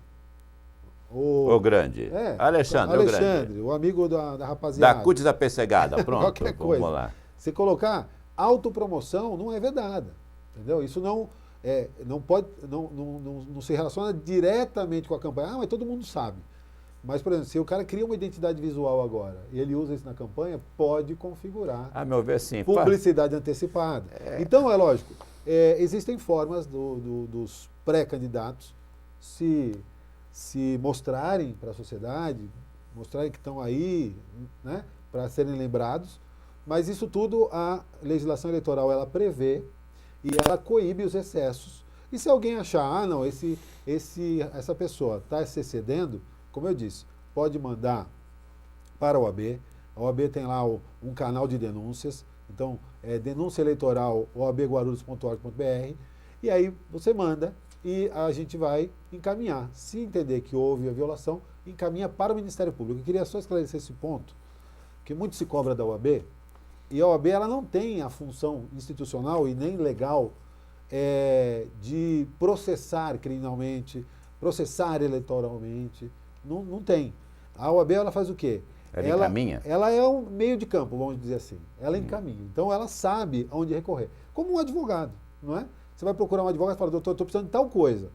O grande. Alexandre, o amigo da rapaziada. Da Cutis Apessegada, pronto. Qualquer coisa. Vamos lá. Se colocar autopromoção, não é vedada. Entendeu? Isso não se relaciona diretamente com a campanha. Mas todo mundo sabe. Mas, por exemplo, se o cara cria uma identidade visual agora e ele usa isso na campanha, pode configurar a meu ver, sim, publicidade antecipada. Então, é lógico, existem formas dos pré-candidatos se mostrarem para a sociedade, mostrarem que estão aí, né, para serem lembrados, mas isso tudo a legislação eleitoral ela prevê e ela coíbe os excessos. E se alguém achar, não, essa pessoa está se excedendo, como eu disse, pode mandar para a OAB. A OAB tem lá um canal de denúncias, então é denúncia eleitoral oabguarulhos.org.br, e aí você manda e a gente vai encaminhar. Se entender que houve a violação, encaminha para o Ministério Público. Eu queria só esclarecer esse ponto, que muito se cobra da OAB, e a OAB ela não tem a função institucional e nem legal de processar criminalmente, processar eleitoralmente. Não tem. A OAB ela faz o quê? Ela encaminha? Ela é um meio de campo, vamos dizer assim. Ela encaminha. Então ela sabe aonde recorrer. Como um advogado, não é? Você vai procurar um advogado e fala, doutor, estou precisando de tal coisa.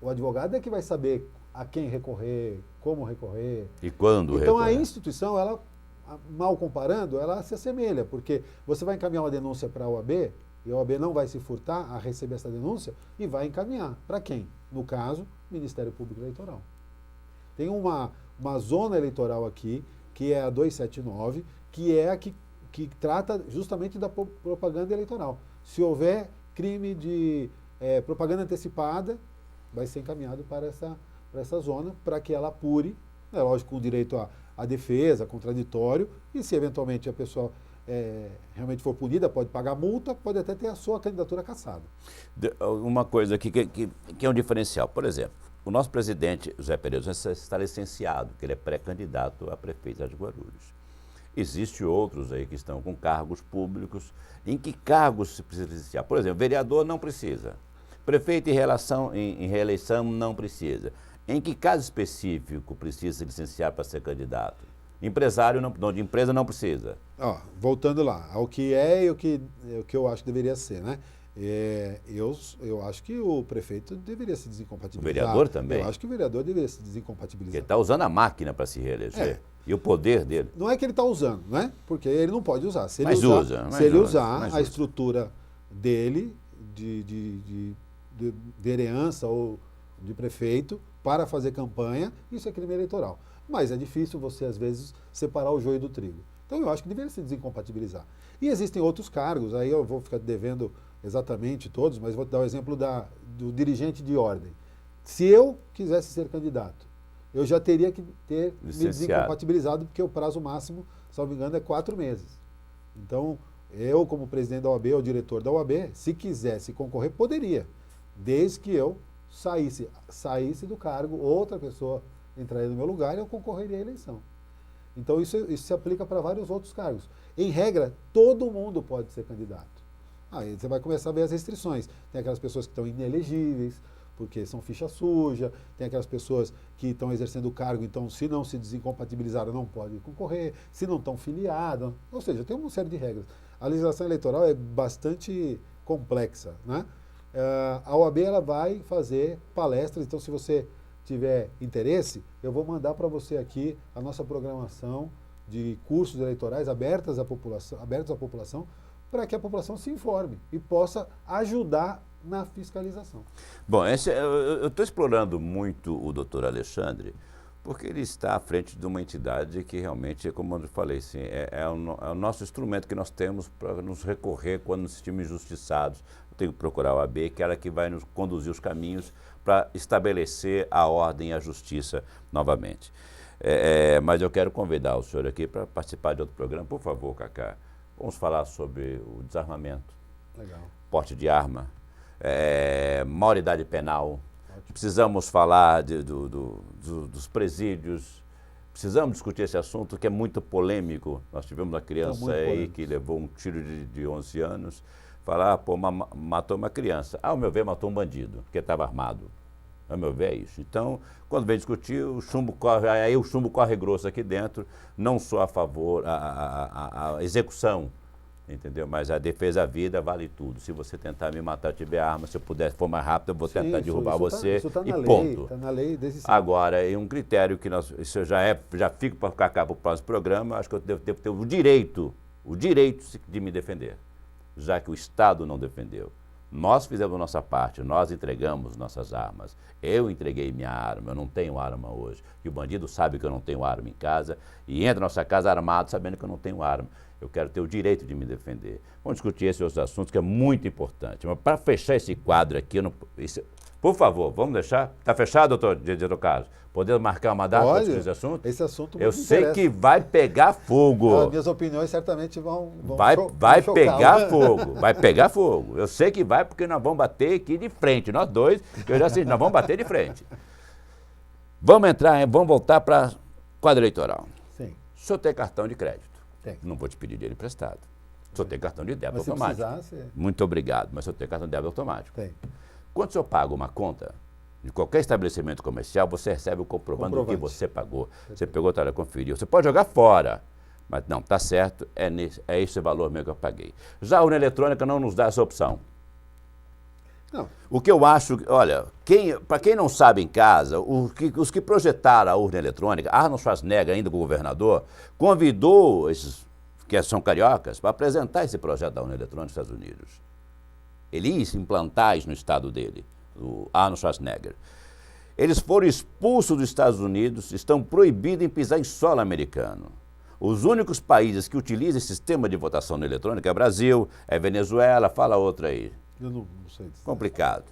O advogado é que vai saber a quem recorrer, como recorrer. E quando então, recorrer. A instituição, ela, mal comparando, ela se assemelha, porque você vai encaminhar uma denúncia para a OAB, e a OAB não vai se furtar a receber essa denúncia, e vai encaminhar. Para quem? No caso, Ministério Público Eleitoral. Tem uma zona eleitoral aqui, que é a 279, que é a que trata justamente da propaganda eleitoral. Se houver crime de propaganda antecipada, vai ser encaminhado para essa zona, para que ela apure, lógico, com direito à defesa, contraditório, e se eventualmente a pessoa realmente for punida, pode pagar multa, pode até ter a sua candidatura cassada. Uma coisa aqui que é um diferencial, por exemplo, o nosso presidente, José Pereira, está licenciado, que ele é pré-candidato a prefeito de Guarulhos. Existem outros aí que estão com cargos públicos. Em que cargos se precisa licenciar? Por exemplo, vereador não precisa. Prefeito em reeleição não precisa. Em que caso específico precisa se licenciar para ser candidato? Empresário de empresa não precisa. Voltando lá, ao que é e o que eu acho que deveria ser, né? Eu acho que o prefeito deveria se desincompatibilizar. O vereador também? Eu acho que o vereador deveria se desincompatibilizar. Porque ele está usando a máquina para se reeleger. E o poder dele. Não é que ele está usando, né? Porque ele não pode usar. Se ele usar a estrutura dele de herança ou de prefeito para fazer campanha, isso é crime eleitoral. Mas é difícil você, às vezes, separar o joio do trigo. Então, eu acho que deveria se desincompatibilizar. E existem outros cargos, aí eu vou ficar devendo exatamente todos, mas vou dar o exemplo do dirigente de ordem. Se eu quisesse ser candidato, eu já teria que ter me desincompatibilizado, porque o prazo máximo, se não me engano, é 4 meses. Então, eu, como presidente da OAB, ou diretor da OAB, se quisesse concorrer, poderia, desde que eu saísse do cargo, outra pessoa entraria no meu lugar e eu concorreria à eleição. Então, isso se aplica para vários outros cargos. Em regra, todo mundo pode ser candidato. Aí você vai começar a ver as restrições. Tem aquelas pessoas que estão inelegíveis, porque são ficha suja, tem aquelas pessoas que estão exercendo o cargo, então se não se desincompatibilizaram não pode concorrer, se não estão filiados, ou seja, tem uma série de regras. A legislação eleitoral é bastante complexa, né? A OAB ela vai fazer palestras, então se você tiver interesse, eu vou mandar para você aqui a nossa programação de cursos eleitorais abertos à população, para que a população se informe e possa ajudar na fiscalização. Bom, eu estou explorando muito o doutor Alexandre, porque ele está à frente de uma entidade que realmente, como eu falei, assim, é o nosso instrumento que nós temos para nos recorrer quando nos sentimos injustiçados. Eu tenho que procurar a OAB, que é ela que vai nos conduzir os caminhos para estabelecer a ordem e a justiça novamente. Mas eu quero convidar o senhor aqui para participar de outro programa. Por favor, Cacá, vamos falar sobre o desarmamento, Legal. porte de arma, maioridade penal. Precisamos falar dos presídios, precisamos discutir esse assunto que é muito polêmico. Nós tivemos uma criança aí que levou um tiro de 11 anos, falar, pô, matou uma criança. Ao meu ver, matou um bandido, porque estava armado. Ao meu ver, é isso. Então, quando vem discutir, o chumbo corre grosso aqui dentro, não só a favor, a execução, entendeu? Mas a defesa à vida vale tudo. Se você tentar me matar, eu tiver arma, se eu puder for mais rápido, eu vou tentar derrubar você e ponto. Está na lei desde sempre. Agora, é um critério que isso eu já fico para ficar cá para o próximo programa, acho que eu devo ter o direito de me defender, já que o Estado não defendeu. Nós fizemos a nossa parte, nós entregamos nossas armas. Eu entreguei minha arma, eu não tenho arma hoje. E o bandido sabe que eu não tenho arma em casa e entra na nossa casa armado sabendo que eu não tenho arma. Eu quero ter o direito de me defender. Vamos discutir esses outros assuntos que é muito importante. Mas para fechar esse quadro aqui, por favor, vamos deixar? Está fechado, doutor Carlos? Podemos marcar uma data para discutir esse assunto? Esse assunto eu sei que vai pegar fogo. As minhas opiniões certamente vão vai pegar fogo, vai pegar fogo. Eu sei que vai porque nós vamos bater aqui de frente, nós dois, eu já sei, nós vamos bater de frente. Vamos voltar para quadro eleitoral. Sim. O senhor tem cartão de crédito? Tem. Não vou te pedir dinheiro emprestado. O senhor tem cartão de débito mas automático. Se precisar, Muito obrigado, mas o senhor tem cartão de débito automático. Tem. Quando o senhor paga uma conta de qualquer estabelecimento comercial, você recebe o comprovante do que você pagou. Você pegou, conferiu. Você pode jogar fora, mas não, está certo, é esse valor mesmo que eu paguei. Já a urna eletrônica não nos dá essa opção. Não. O que eu acho, olha, para quem não sabe em casa, os que projetaram a urna eletrônica, Arnold Schwarzenegger, ainda como governador, convidou esses que são cariocas para apresentar esse projeto da urna eletrônica nos Estados Unidos. Ele ia implantar isso no estado dele, o Arnold Schwarzenegger. Eles foram expulsos dos Estados Unidos, estão proibidos em pisar em solo americano. Os únicos países que utilizam esse sistema de votação na eletrônica é Brasil, é Venezuela, fala outra aí. Eu não sei. Complicado.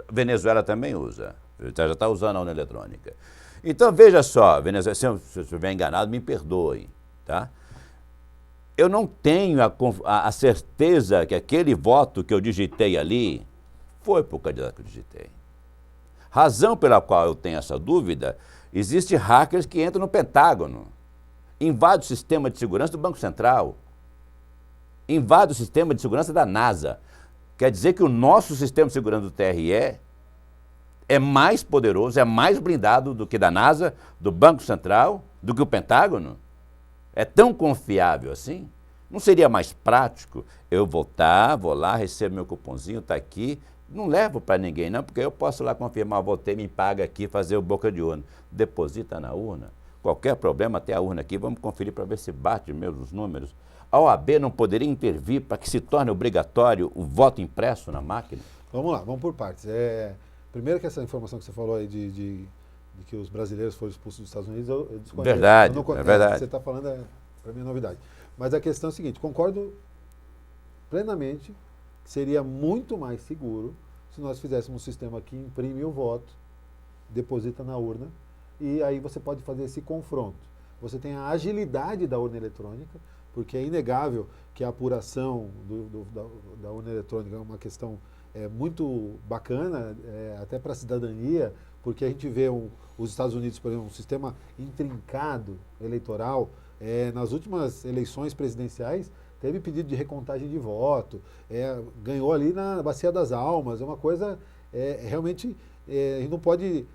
Venezuela também usa, já está usando a urna eletrônica. Então, veja só, Venezuela, se eu estiver enganado, me perdoe, tá? Eu não tenho a certeza que aquele voto que eu digitei ali foi para o candidato que eu digitei. Razão pela qual eu tenho essa dúvida, existem hackers que entram no Pentágono, invadem o sistema de segurança do Banco Central, invadem o sistema de segurança da NASA. Quer dizer que o nosso sistema de segurança do TRE é mais poderoso, é mais blindado do que da NASA, do Banco Central, do que o Pentágono? É tão confiável assim? Não seria mais prático eu vou lá, recebo meu cupomzinho, está aqui, não levo para ninguém não, porque eu posso lá confirmar, votei, me paga aqui, fazer o boca de urna. Deposita na urna. Qualquer problema, até a urna aqui, vamos conferir para ver se bate mesmo os números. A OAB não poderia intervir para que se torne obrigatório o voto impresso na máquina? Vamos lá, vamos por partes. Primeiro que essa informação que você falou aí de que os brasileiros foram expulsos dos Estados Unidos, eu desconheço. Verdade, é verdade. Você está falando, para mim é novidade. Mas a questão é a seguinte, concordo plenamente que seria muito mais seguro se nós fizéssemos um sistema que imprime o voto, deposita na urna, e aí você pode fazer esse confronto. Você tem a agilidade da urna eletrônica, porque é inegável que a apuração da urna eletrônica é uma questão muito bacana, até para a cidadania, porque a gente vê os Estados Unidos, por exemplo, um sistema intrincado eleitoral, Nas últimas eleições presidenciais, teve pedido de recontagem de voto, ganhou ali na Bacia das Almas, é uma coisa, realmente, a gente não pode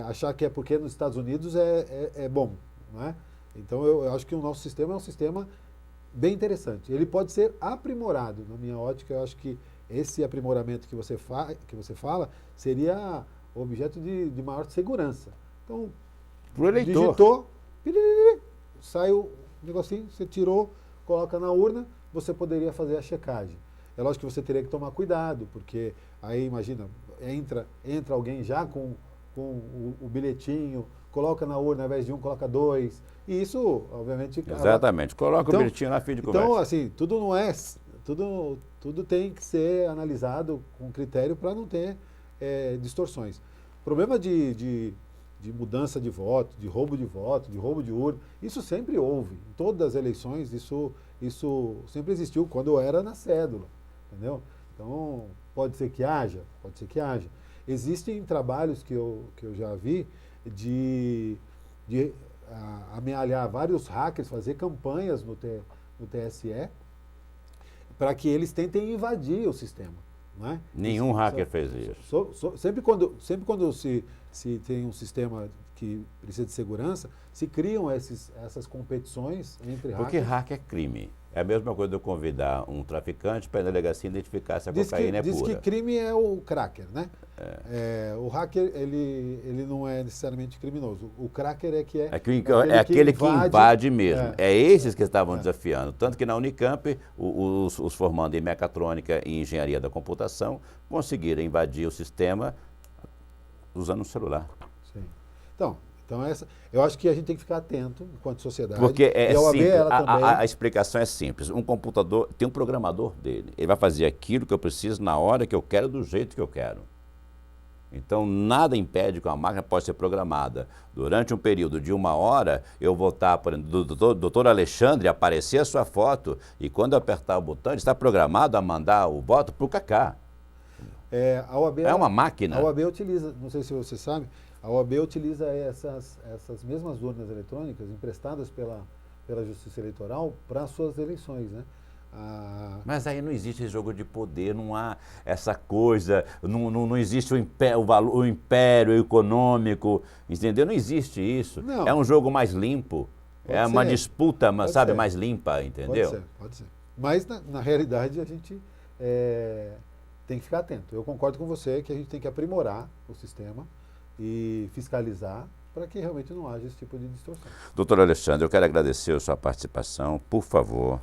achar que é porque nos Estados Unidos é bom, não é? Então eu acho que o nosso sistema é um sistema bem interessante. Ele pode ser aprimorado, na minha ótica. Eu acho que esse aprimoramento que você fala seria objeto de maior segurança. Então, pro eleitor, digitou, sai o negocinho, você tirou, coloca na urna, você poderia fazer a checagem. É lógico que você teria que tomar cuidado, porque aí, imagina, entra alguém já com o bilhetinho, coloca na urna, ao invés de um, coloca dois. E isso, obviamente... Exatamente. Coloca o bilhetinho na fim de conversa. Então, assim, tudo tem que ser analisado com critério para não ter distorções. Problema de mudança de voto, de roubo de urna, isso sempre houve. Em todas as eleições, isso sempre existiu quando era na cédula, entendeu? Então, pode ser que haja. Existem trabalhos que eu já vi de amealhar vários hackers, fazer campanhas no TSE, para que eles tentem invadir o sistema. Não é? Nenhum hacker fez isso. Sempre quando se tem um sistema que precisa de segurança, se criam essas competições entre hackers. Porque hacker é crime. É a mesma coisa de eu convidar um traficante para a delegacia identificar se a cocaína é pura. Diz que crime é o cracker, né? O hacker, ele não é necessariamente criminoso. O cracker é aquele que invade mesmo. É esses que estavam desafiando. Tanto que na Unicamp, os formandos em mecatrônica e engenharia da computação conseguiram invadir o sistema usando o celular. Sim. Então eu acho que a gente tem que ficar atento enquanto sociedade. Porque é OAB, simples, também... a explicação é simples. Um computador tem um programador dele. Ele vai fazer aquilo que eu preciso na hora que eu quero, do jeito que eu quero. Então, nada impede que uma máquina possa ser programada. Durante um período de 1 hora, eu vou estar, por exemplo, do doutor Alexandre, aparecer a sua foto, e quando eu apertar o botão, ele está programado a mandar o voto para o Cacá. A OAB, é uma máquina. A OAB utiliza, não sei se você sabe, a OAB utiliza essas mesmas urnas eletrônicas emprestadas pela Justiça Eleitoral para suas eleições, né? Mas aí não existe jogo de poder, não há essa coisa, não existe o império econômico, entendeu? Não existe isso. Não. É um jogo mais limpo, uma disputa, sabe, mais limpa, entendeu? Pode ser. Mas, na realidade, a gente tem que ficar atento. Eu concordo com você que a gente tem que aprimorar o sistema e fiscalizar para que realmente não haja esse tipo de distorção. Doutor Alexandre, eu quero agradecer a sua participação, por favor.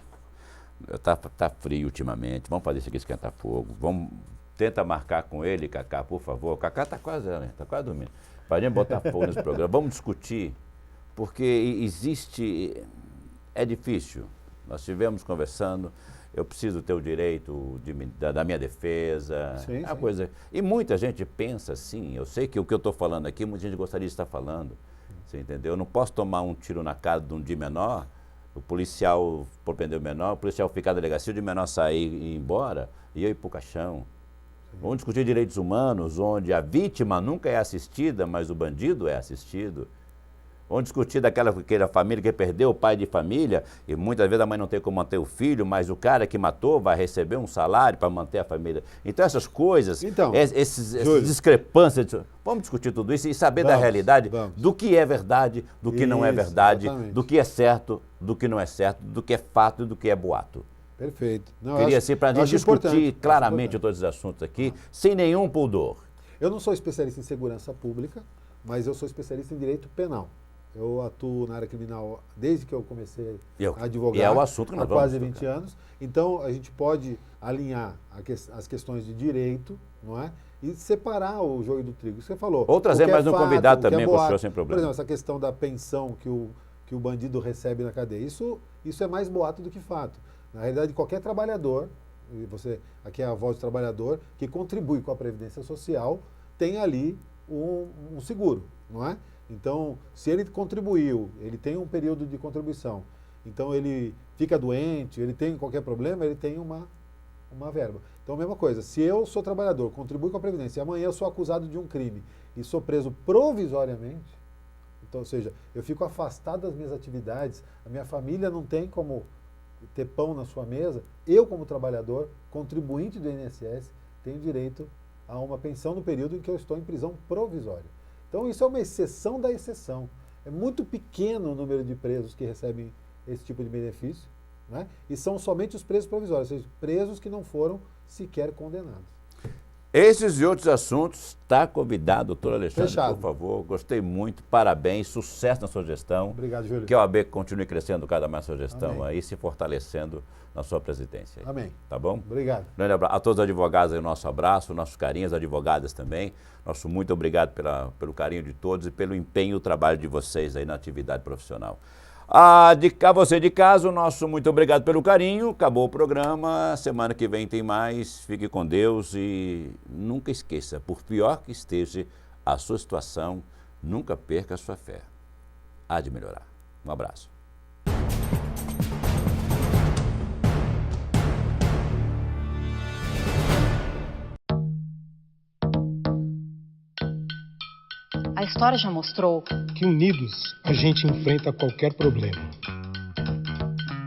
Tá frio ultimamente, vamos fazer isso aqui esquentar fogo, tenta marcar com ele, Cacá, por favor. O Cacá está quase dormindo. Para gente botar fogo nesse programa, vamos discutir, porque é difícil. Nós estivemos conversando, eu preciso ter o direito da minha defesa, sim, sim. Coisa. E muita gente pensa assim, eu sei que o que eu estou falando aqui, muita gente gostaria de estar falando, você entendeu? Eu não posso tomar um tiro na cara de um de menor, o policial prender o menor, o policial ficar na delegacia, o de menor sair e ir embora, e eu ir para o caixão. Vamos discutir direitos humanos, onde a vítima nunca é assistida, mas o bandido é assistido. Vamos discutir daquela família que perdeu o pai de família, e muitas vezes a mãe não tem como manter o filho, mas o cara que matou vai receber um salário para manter a família. Então essas coisas, essas discrepâncias, vamos discutir tudo isso e saber da realidade, do que é verdade, do que não é verdade, do que é certo, do que não é certo, do que é fato e do que é boato. Perfeito. Queria assim, para a gente discutir claramente todos os assuntos aqui, sem nenhum pudor. Eu não sou especialista em segurança pública, mas eu sou especialista em direito penal. Eu atuo na área criminal desde que eu comecei a advogar, e é o assunto que nós há quase 20 anos. Então, a gente pode alinhar as questões de direito, não é? E separar o joio do trigo. Você falou. Ou trazer mais um convidado também com o senhor sem problema. Por exemplo, essa questão da pensão que o bandido recebe na cadeia. Isso é mais boato do que fato. Na realidade, qualquer trabalhador, e você aqui é a voz do trabalhador, que contribui com a Previdência Social, tem ali um seguro, não é? Então, se ele contribuiu, ele tem um período de contribuição, então ele fica doente, ele tem qualquer problema, ele tem uma verba. Então, a mesma coisa, se eu sou trabalhador, contribuo com a Previdência, e amanhã eu sou acusado de um crime e sou preso provisoriamente, o Então, ou seja, eu fico afastado das minhas atividades, a minha família não tem como ter pão na sua mesa. Eu, como trabalhador, contribuinte do INSS, tenho direito a uma pensão no período em que eu estou em prisão provisória. Então, isso é uma exceção da exceção. É muito pequeno o número de presos que recebem esse tipo de benefício, né? E são somente os presos provisórios, ou seja, presos que não foram sequer condenados. Esses e outros assuntos, está convidado, doutor Alexandre, Fechado. por favor. Gostei muito, parabéns, sucesso na sua gestão. Obrigado, Júlio. Que a OAB continue crescendo cada mais sua gestão. Amém. Aí, se fortalecendo na sua presidência. Amém. Tá bom? Obrigado. Grande abraço. A todos os advogados aí, o nosso abraço, nossos carinhos, advogadas também. Nosso muito obrigado pelo carinho de todos e pelo empenho e o trabalho de vocês aí na atividade profissional. A você de casa, o nosso muito obrigado pelo carinho. Acabou o programa. Semana que vem tem mais. Fique com Deus e nunca esqueça, por pior que esteja a sua situação, nunca perca a sua fé. Há de melhorar. Um abraço. A história já mostrou Que unidos a gente enfrenta qualquer problema.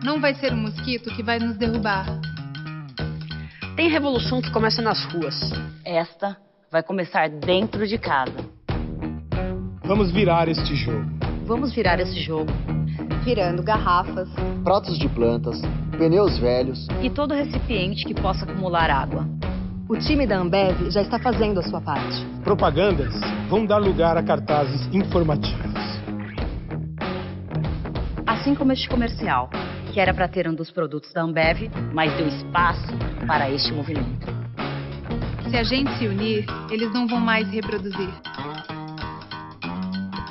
Não vai ser um mosquito que vai nos derrubar. Tem revolução que começa nas ruas. esta vai começar dentro de casa. Vamos virar este jogo. Vamos virar esse jogo. Virando garrafas, pratos de plantas, pneus velhos. E todo recipiente que possa acumular água. O time da Ambev já está fazendo a sua parte. Propagandas vão dar lugar a cartazes informativos. Assim como este comercial, que era para ter um dos produtos da Ambev, mas deu espaço para este movimento. Se a gente se unir, eles não vão mais reproduzir.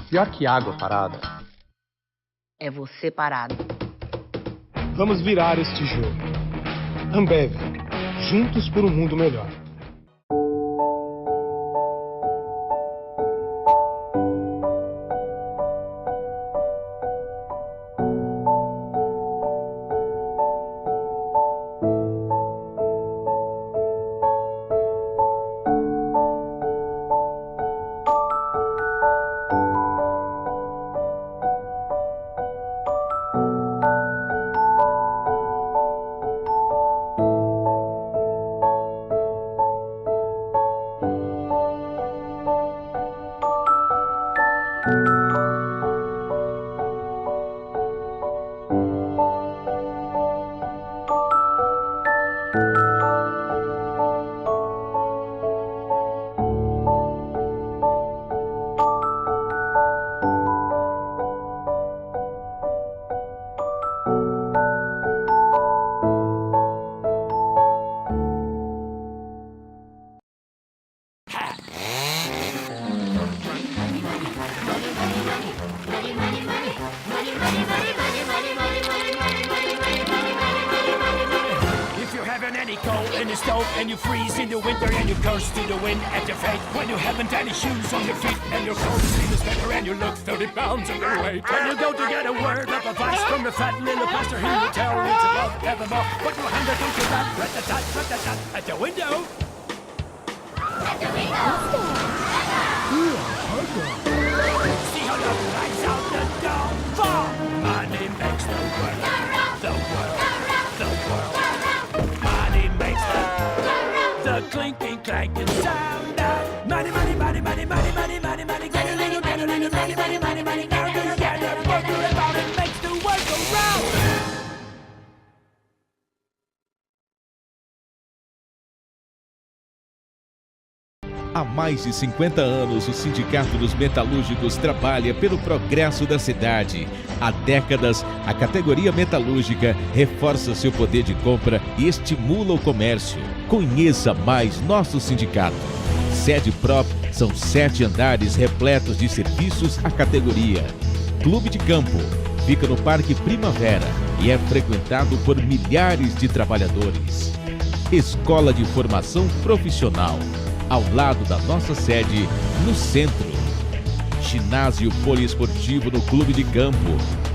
Pior que água parada é você parado. Vamos virar este jogo. Ambev, juntos por um mundo melhor. in the stove and you freeze in the winter and you curse to the wind at your fate when you haven't any shoes on your feet and your clothes in the sweater and you look 30 pounds underweight. When you go to get a word of advice from the fat little pastor, he will tell you to love evermore. Put your hand into that, rat-a-tat, at the window. At the window. See how love lights out the door. For money makes the world, the world, the world. Money makes the clinking, clanking sound of money, money, money, money, money, money, money, money. Get a little, money, money, money, money. Now you get it, work it about it, makes the world go round. Há mais de 50 anos, o Sindicato dos Metalúrgicos trabalha pelo progresso da cidade. Há décadas, a categoria metalúrgica reforça seu poder de compra e estimula o comércio. Conheça mais nosso sindicato. Sede própria, são 7 andares repletos de serviços à categoria. Clube de Campo fica no Parque Primavera e é frequentado por milhares de trabalhadores. Escola de Formação Profissional, ao lado da nossa sede, no centro. Ginásio poliesportivo no Clube de Campo,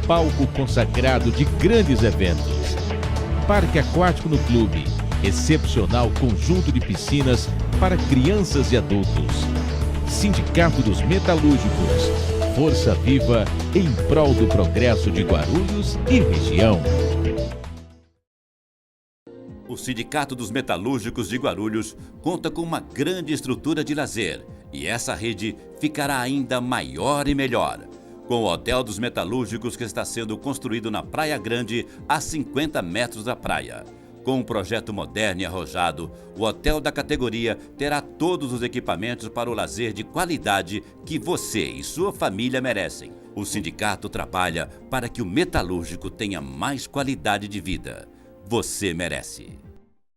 palco consagrado de grandes eventos. Parque aquático no clube, excepcional conjunto de piscinas para crianças e adultos. Sindicato dos Metalúrgicos, força viva em prol do progresso de Guarulhos e região. O Sindicato dos Metalúrgicos de Guarulhos conta com uma grande estrutura de lazer e essa rede ficará ainda maior e melhor. Com o Hotel dos Metalúrgicos que está sendo construído na Praia Grande, a 50 metros da praia. Com um projeto moderno e arrojado, o hotel da categoria terá todos os equipamentos para o lazer de qualidade que você e sua família merecem. O sindicato trabalha para que o metalúrgico tenha mais qualidade de vida. Você merece.